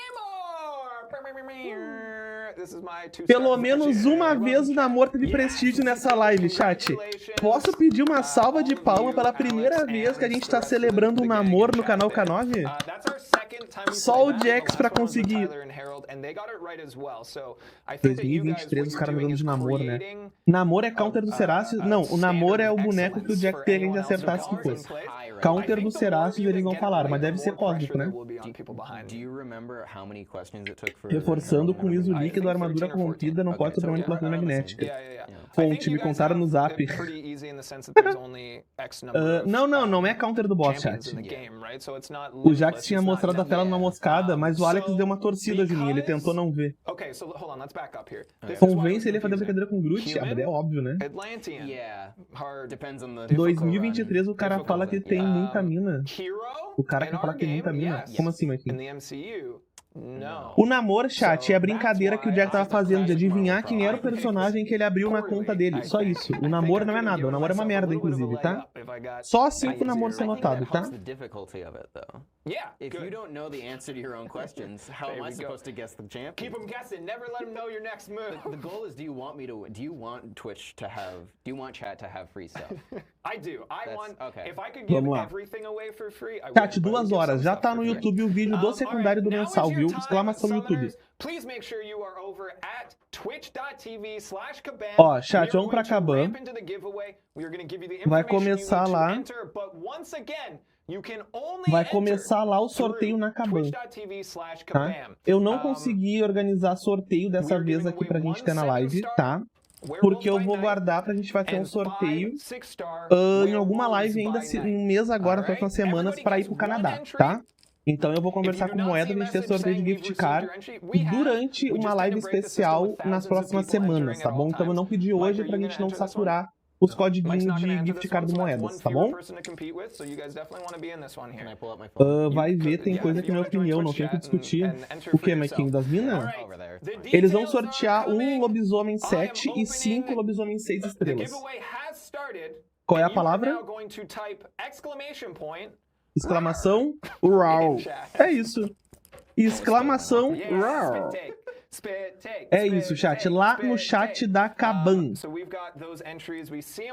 This is my two Pelo menos uma vez o namoro teve prestígio nessa live, chat. Posso pedir uma salva de palmas pela primeira vez que a gente tá celebrando um namoro no canal K9? Só o Jax pra conseguir. 2023 os caras jogando de namoro, né? Namoro é counter do Seracius? Não, o namoro é o boneco que o Jack tem que acertasse que fosse. Counter do Seracius eles não falaram, mas deve ser cósmico, né? Do you remember how many questions it took for Reforçando com ISO líquido, a armadura corrompida não pode sofrer manipulação magnética. Fonte, me contaram no zap. Não é counter do boss, chat. O Jax tinha mostrado a tela numa moscada, mas o Alex deu uma torcida de mim, ele tentou não ver. Convence ele a fazer brincadeira com o Groot? Ah, mas é óbvio, né? Yeah, depends on the 2023 o cara fala que tem muita mina. O cara que fala que tem muita mina. Como assim, Marquinhos? O namoro, chat, é a brincadeira que o Jack tava fazendo de adivinhar quem era o personagem que ele abriu na conta dele. Só isso. O namoro não é nada. O namoro é uma merda, inclusive, tá? Só assim pro namoro ser notado, tá? If you don't know the answer to your own questions, how am I supposed to guess the champion? Keep them guessing. Never let them know your next move. The goal is, do you want Twitch to have, do you want chat to have free stuff? I do. Okay. If I could give Vamos lá. everything away for free, I would. Chat, 2 horas. Já tá no YouTube o vídeo do secundário do mensal, viu? Exclamação no YouTube. Please make sure you are over at twitch.tv/Kabam. Ó, chat, vamos pra Kabam. Vai começar lá. Vai começar lá o sorteio na Kabam, tá? Eu não consegui organizar sorteio dessa vez aqui pra gente ter na live, tá? Porque eu vou guardar pra gente fazer um sorteio em alguma live ainda um mês agora, nas próximas semanas, pra ir pro Canadá, tá? Então eu vou conversar com o Moeda, a gente ter sorteio de gift card durante uma live especial nas próximas semanas, tá bom? Então eu não pedi hoje pra gente não saturar os codiguinhos de gift card do Moedas, tá bom? Vai ver, tem coisa que, na minha opinião, não tem o que discutir. O que, Maikinho, das minas? Eles vão sortear um Lobisomem 7 e 5 Lobisomem 6 estrelas. Qual é a palavra? Exclamação, RAW. É isso. Exclamação, RAW. É isso, chat. Lá no chat da Kabam.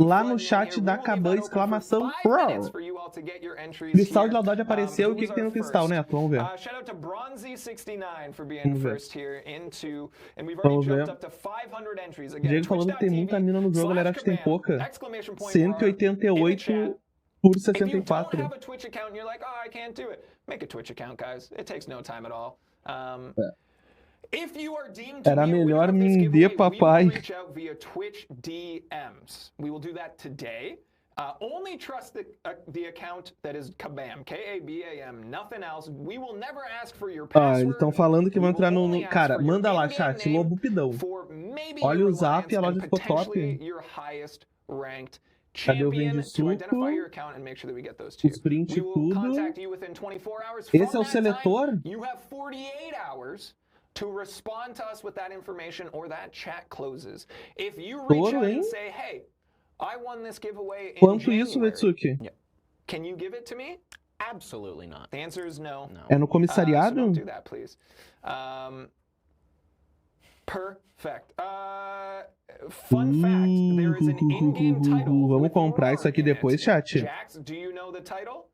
Lá no chat da Kabam, exclamação PRO. Cristal de lealdade apareceu. O que tem no cristal, né? Vamos ver. Vamos ver. Diego falando que tem muita mina no jogo, galera acha que tem pouca. 188 por 64. Era melhor me dê, papai. Only trust the account that is Kabam, K-A-B-A-M, nothing else. We will never ask for your password. Ah, estão falando que vão entrar no... Cara, manda lá, chat, Lobupidão. Olha o zap, a loja ficou top. Cadê o vende suco? Os print e tudo. Esse é o seletor? To respond to us with that information or that chat closes. If you reach Toro, out hein? and say, hey, I won this giveaway in Quanto January. isso, Vetsuki? Can you give it to me? Absolutely not. The answer is no. É no comissariado? So don't do that, please. Perfect. Fun fact, there is an in-game title. Vamos comprar isso aqui depois, chat. Jax, do you know the title?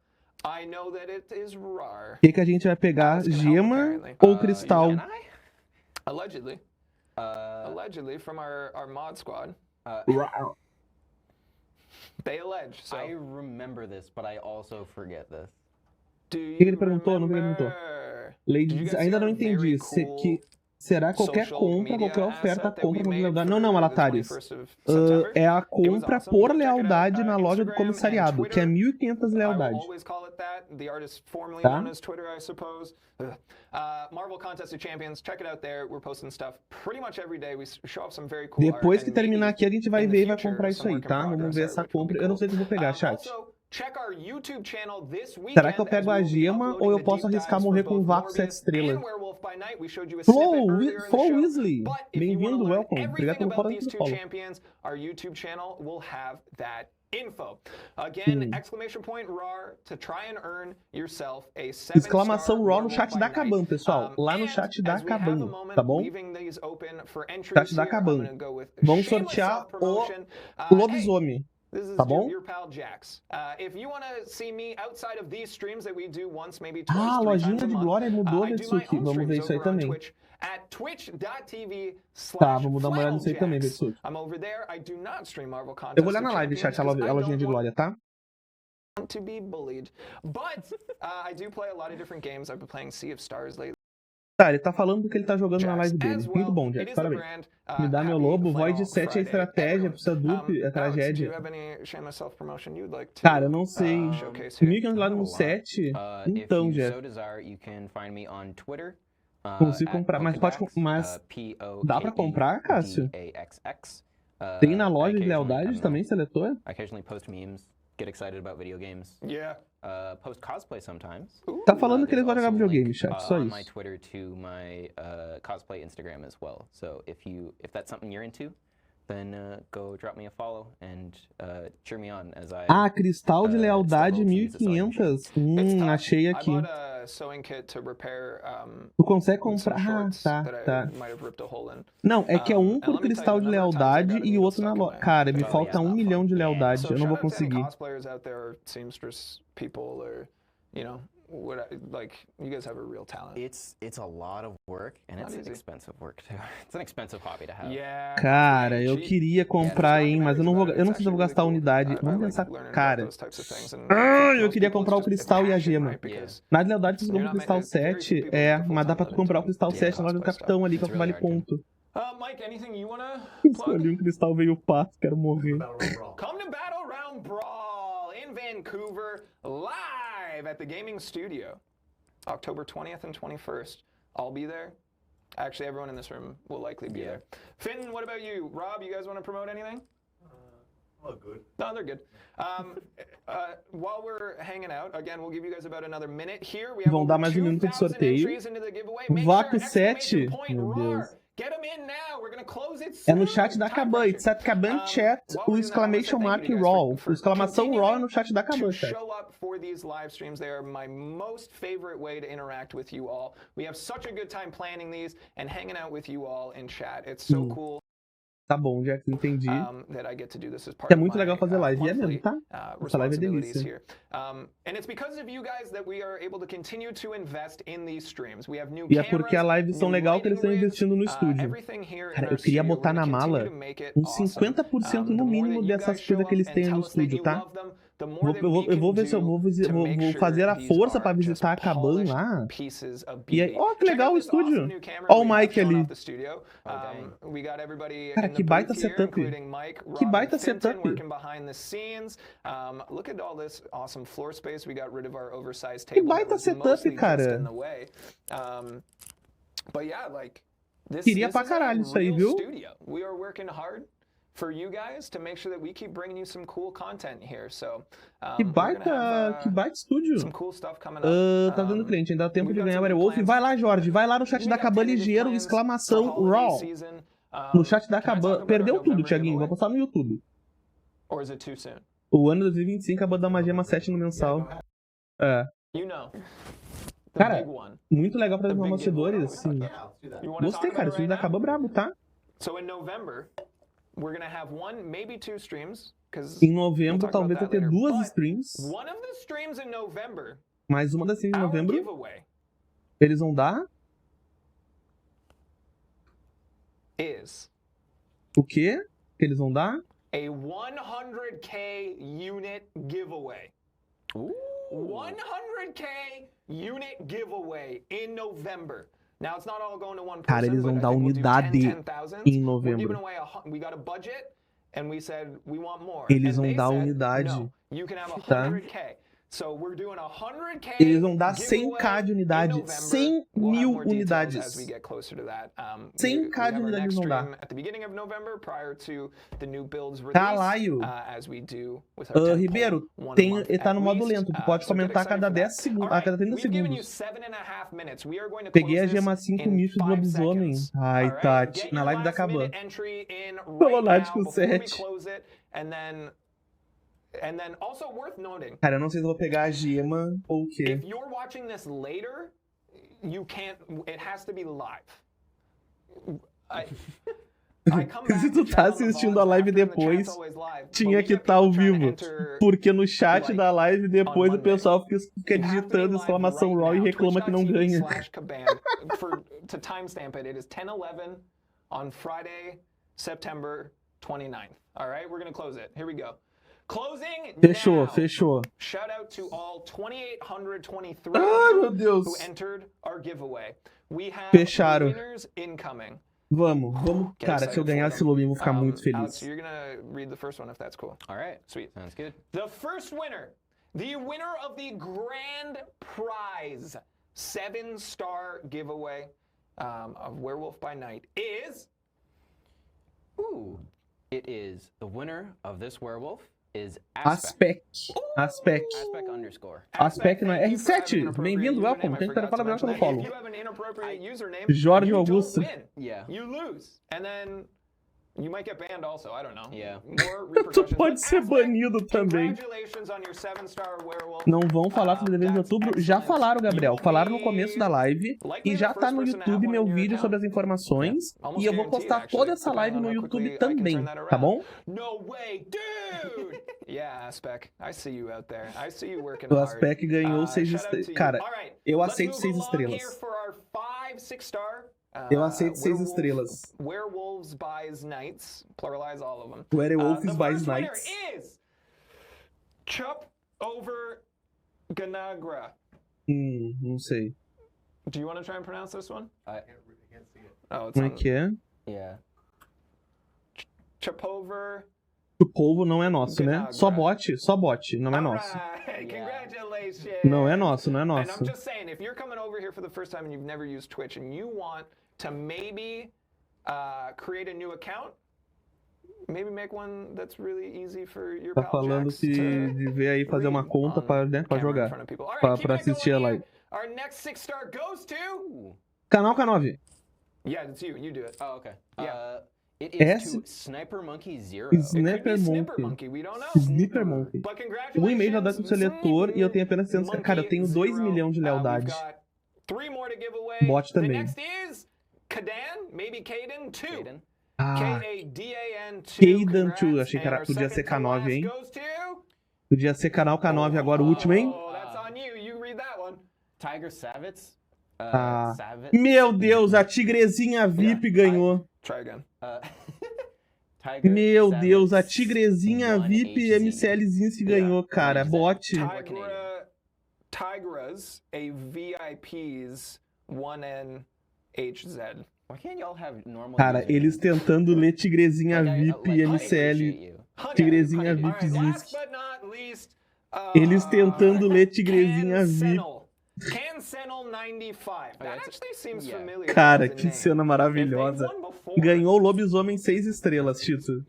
I know that it is RAR. O que a gente vai pegar? Gema ou cristal? Allegedly. Allegedly from our mod squad. They allege. So. I remember this, but I also forget this. Do O que ele perguntou? Não perguntou. Lady, ainda não entendi. Será qualquer compra, qualquer oferta, compra por lealdade? Não, Alatares. É a compra por lealdade na loja do comissariado, que é 1.500 lealdade. Tá? Depois que terminar aqui, a gente vai ver e vai comprar isso aí, tá? Vamos ver essa compra. Eu não sei o que eu vou pegar, chat. Será que eu pego a gema ou eu posso arriscar morrer com um vácuo 7 estrelas? Flow Weasley, bem-vindo, welcome. Obrigado pelo follow do follow. Exclamação RAW no chat da Kabam, pessoal. Lá no chat da Kabam, tá bom? Chat da Kabam. Vamos sortear o Lobisomem. Tá bom? Ah, a lojinha de glória mudou, Vetsuki. Vamos ver isso aí também. Tá, vamos dar uma olhada nisso aí também, Vetsuki. Eu vou olhar na live, chat, a lojinha de glória, tá? To be bullied, but I do play a lot of different games. I've been playing Sea of Stars lately. Tá, ele tá falando do que ele tá jogando na live dele. Muito bom, Jack, parabéns. Me dá meu lobo, Void 7 é estratégia, precisa dupe, é tragédia. Cara, eu não sei. 1.500 lá no 7? Então, Jack. Consigo comprar, mas pode... Mas dá pra comprar, Cássio? Tem na loja de lealdade também, seletor? Get excited about video games. Yeah. Post cosplay sometimes. Tá falando que ele gosta de jogar videogame, chat, só isso. My Twitter to my cosplay Instagram as well. So if that's something you're into, then go drop me a follow and cheer me on as I. Ah, cristal de lealdade 1.500. Achei aqui. Tu consegue comprar? Ah, tá. Não, é que é um por cristal de lealdade e o outro na loja. Cara, me falta 1 milhão de lealdade. Eu não vou conseguir. You guys have a real talent. It's a lot of work and it's an expensive work too. It's an expensive hobby to have. Yeah. Cara, eu queria comprar, hein, mas eu não sei se eu vou gastar a unidade. Vamos pensar, cara. Eu queria comprar o cristal e a gema. Na lealdade você compra o cristal 7, mas dá pra tu comprar o cristal 7 na loja do capitão ali, que é o que vale ponto. Mike, anything you wanna escolhi um cristal, veio o pato, quero morrer. Come to Battle Round Brawl in Vancouver, live at the gaming studio, October 20th and 21st. I'll be there. Actually, everyone in this room will likely be there. Finn, what about you? Rob, you guys want to promote anything? Good. No, they're good. While we're hanging out, again, we'll give you guys about another minute here. We have Vão dar mais um minuto de sorteio. Vácuo 7? Meu Deus. Get them in now. We're gonna close it É no soon. chat da Time Kabam. pressure. It's at Kabam chat. While O we're doing that, I wanna say exclamation thank mark you to you guys raw. for O exclamação raw é no chat da Kabam, to chat. show up for these live streams. They are my most favorite way to interact with you all. We have such a good time planning these and hanging out with you all in chat. It's so cool. Tá bom, já entendi. That I get to do this as part É of muito my, legal fazer live. E é mesmo, monthly, tá? Essa live é responsibilities delícia. here. And it's because of you guys that we are able to continue to invest in these streams. We have new E é porque a live são legal que eles estão investindo no estúdio. Cara, eu queria botar na mala uns 50% no mínimo dessas coisas que eles têm no estúdio, tá? Eu vou ver se eu vou fazer a força pra visitar a Kabam lá. E aí, ó, que legal o estúdio. Ó o Mike ali. Cara, que baita setup. Que baita setup. Que baita setup, cara. Queria pra caralho isso aí, viu? For you guys to make sure that we keep bringing you some cool content here. So, que baita estúdio. Some cool stuff coming up. Tá dando cliente, ainda dá tempo de ganhar o Werewolf. Vai lá, Jorge, vai lá no chat da Kabam ligeiro, exclamação raw. No chat da Kabam. Perdeu tudo, Thiaguinho, vou postar no YouTube. Or is it too soon? O ano 2025 acabou de dar uma gema 7 no mensal. É. Cara, muito legal para os fornecedores, assim. Gostei, cara, o estúdio da Kabam brabo, tá? So in November, we're gonna have one, maybe two streams. Em novembro, talvez vai ter 2 streams. One of the streams in November, mais uma das streams em novembro. Eles vão dar? O quê? Que eles vão dar? A 100k unit giveaway. 100k unit giveaway in November. Now it's not all going to one person. Cara, eles vão dar unidade em novembro. We got a budget and we said we want more. Eles vão dar unidade. No, you can have 100k. Tá? So we're doing 100k. Eles vão dar 100k de unidade. 100 mil unidades. 100k de unidade eles vão dar. Caralho. Ribeiro, tá no modo lento. Tu pode comentar a cada 10 segundos, a cada 30 segundos. Peguei a gema 5 misto do Lobisomem. Ai, Tati. Na live da Kabam. Colonático 7. And then also worth noting. Cara, eu não sei se eu vou pegar a gema ou o quê. If you're watching this later, you can't. It has to be live. Se tu tá assistindo a live depois, tinha que estar ao vivo. Porque no chat da live depois o pessoal fica digitando exclamação raw e reclama que não ganha. To timestamp it, it is 10:11 on Friday, September 29th. All right, we're gonna close it. Here we go. Closing fechou, now. Fechou. Shout out to all 2,823 meu Deus. who entered our giveaway. We have Fecharam. winners incoming. Vamos. Cara, se eu ganhar esse lobinho, eu vou ficar muito feliz. Alex, you're gonna read the first one if that's cool. All right. Sweet. Sounds good. The first winner, the winner of the grand prize 7-star giveaway of Werewolf by Night is... It is the winner of this werewolf is Aspec. Aspec não é R7. Bem-vindo, welcome. Tem que falar melhor que eu não falo. Jorge Augusto. You lose. And then you might get banned also, I don't know. Yeah. Tu pode ser banido também. Não vão falar sobre eventos de outubro. Já falaram, Gabriel. Falaram no começo da live. E já tá no YouTube meu vídeo sobre as informações. E eu vou postar toda essa live no YouTube também. Tá bom? No way, dude! Yeah, Aspec. I see you out there. I see you working hard. O Aspec ganhou 6 estrelas. Cara, eu aceito 6 estrelas. Eu aceito 6 estrelas. Werewolves buys nights. Pluralize all of them. Werewolves buys nights. Is Chup over Ganagra. Não sei. Do you want to try and pronounce this one? I can't see it. Oh, it's como é que é? Yeah. Chupover. Chupovo não é nosso, né? Só bot, não é nosso. Congratulations. Não é nosso. And I'm just saying, if you're coming over here for the first time and you've never used Twitch and you want to maybe create a new account, maybe make one that's really easy for your Tá falando de ver aí fazer uma conta para jogar, para assistir a live. Our next 6-star goes to Canal K9. Yeah, it's you. You do it. Oh, okay. Yeah. It is S- to Sniper Monkey 0. Sniper Snipper Monkey. Monkey, we don't know. Sniper Monkey. But Um e-mail já dá com o seletor e eu tenho apenas 100. Cara, eu tenho 2 milhões de lealdade. 3 more to give away. Bot The também. next is Kadan, maybe Kaden 2. Kaden. Ah, Kadan2. Kaden 2. Achei que podia ser K9, hein? Podia ser canal K9 agora, o último, hein? Oh, that's on you. You read that one. Tiger Savitz. Ah, Savitz. meu Deus, a tigrezinha VIP ganhou. Try again. Tiger Meu Savitz, Deus, a tigrezinha 1 VIP HZ. MCLzinho que ganhou, cara. Bot. Tigras, a VIPs 1NHZ. Why can't y'all have normal Cara, users? eles tentando ler tigrezinha Like, VIP I MCL. appreciate you. Tigrezinha All right, VIPzinho. last but not least, Eles tentando ler tigrezinha VIP. Cansenal 95. That actually seems Yeah. familiar. Cara, as a que name. cena maravilhosa. If they've won before- Ganhou o Lobisomem 6 estrelas, Tito.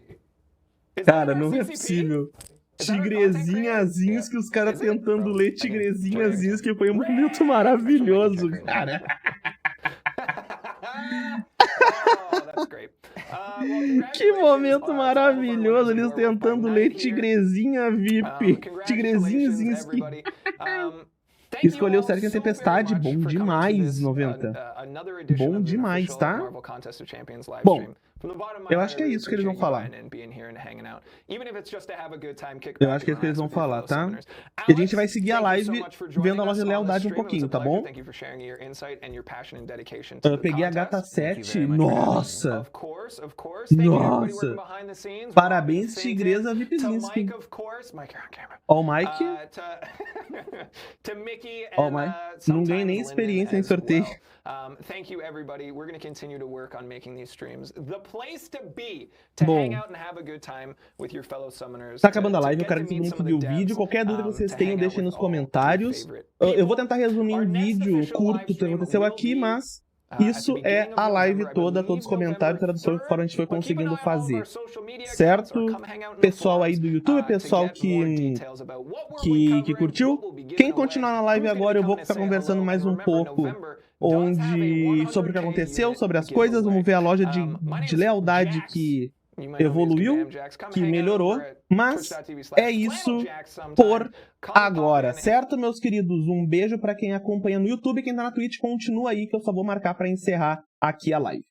Is that Cara, our não é CCP? possível. Is that our Tigrezinhazinhos que os caras Is it? tentando ler Bro, tigrezinhazinhos, que foi um momento maravilhoso, cara. Oh, that's great. Well, Que momento congratulations, maravilhoso, eles all of our winners tentando who ler are here. tigrezinha VIP. Tigrezinhazinhos que... Everybody. Thank you Escolheu all certo em so Tempestade, very much bom for coming to demais, this, 90. another edition Bom of the demais, official tá? Marvel Contest of Champions live Bom, stream. From the bottom of my eu heart, acho que é I really isso que eles vão appreciate you falar. buying in, being here and hanging out. Even if it's just to have a good time, kick Eu back acho que é and isso que eles vão relax with your falar, fellow tá? summoners. E a gente vai Alex, seguir a thank you so live much for vendo joining a us nossa on lealdade this um stream. It was pouquinho, a tá pleasure. bom? Thank you for sharing your insight and your passion and dedication to Eu the peguei a contest. gata Thank you 7. very much for having me. Nossa! Of course. Thank you everybody Nossa! working behind the scenes. Parabéns, Robin, tigresa Sintin, to VIPzinski. Mike, of course. Mike, you're on camera. Ó, o Mike. To Mickey and Ó, Mike. Não ganhei nem experiência em sorteio. Thank you everybody. We're going to continue to work on making these streams the place to be, to Bom. hang out and have a good time with your fellow summoners. Tá acabando a live, eu get quero to que todo meet mundo some of subir the o vídeo. devs, Qualquer dúvida que vocês to tenham, hang out deixem with nos all your comentários. favorite Eu vou people. tentar resumir Our em next vídeo official curto live o que stream aconteceu will aqui, be, mas at the isso beginning é of a live November, I toda, believe todos os comentários, November tradução que 3rd, fora a gente foi but keep an conseguindo eye on all of fazer. our social media accounts, Certo? or come hang out in the Pessoal aí forums, do YouTube, to pessoal get more que details about what we're covering, que what curtiu. we'll be giving Quem away, continuar na live who's gonna agora, eu be vou coming to ficar say conversando hello, mais and um remember, pouco November does have a sobre o que 100K aconteceu, unit sobre as coisas. Vamos ver a loja de My name is lealdade Jax. que You might know me as evoluiu, Kabam Jax. Come que hang out melhorou, over at mas é isso twitch.tv/flanneljax sometime. por Come agora, pop in. certo, meus queridos? Um beijo pra quem acompanha no YouTube, quem tá na Twitch, continua aí que eu só vou marcar pra encerrar aqui a live.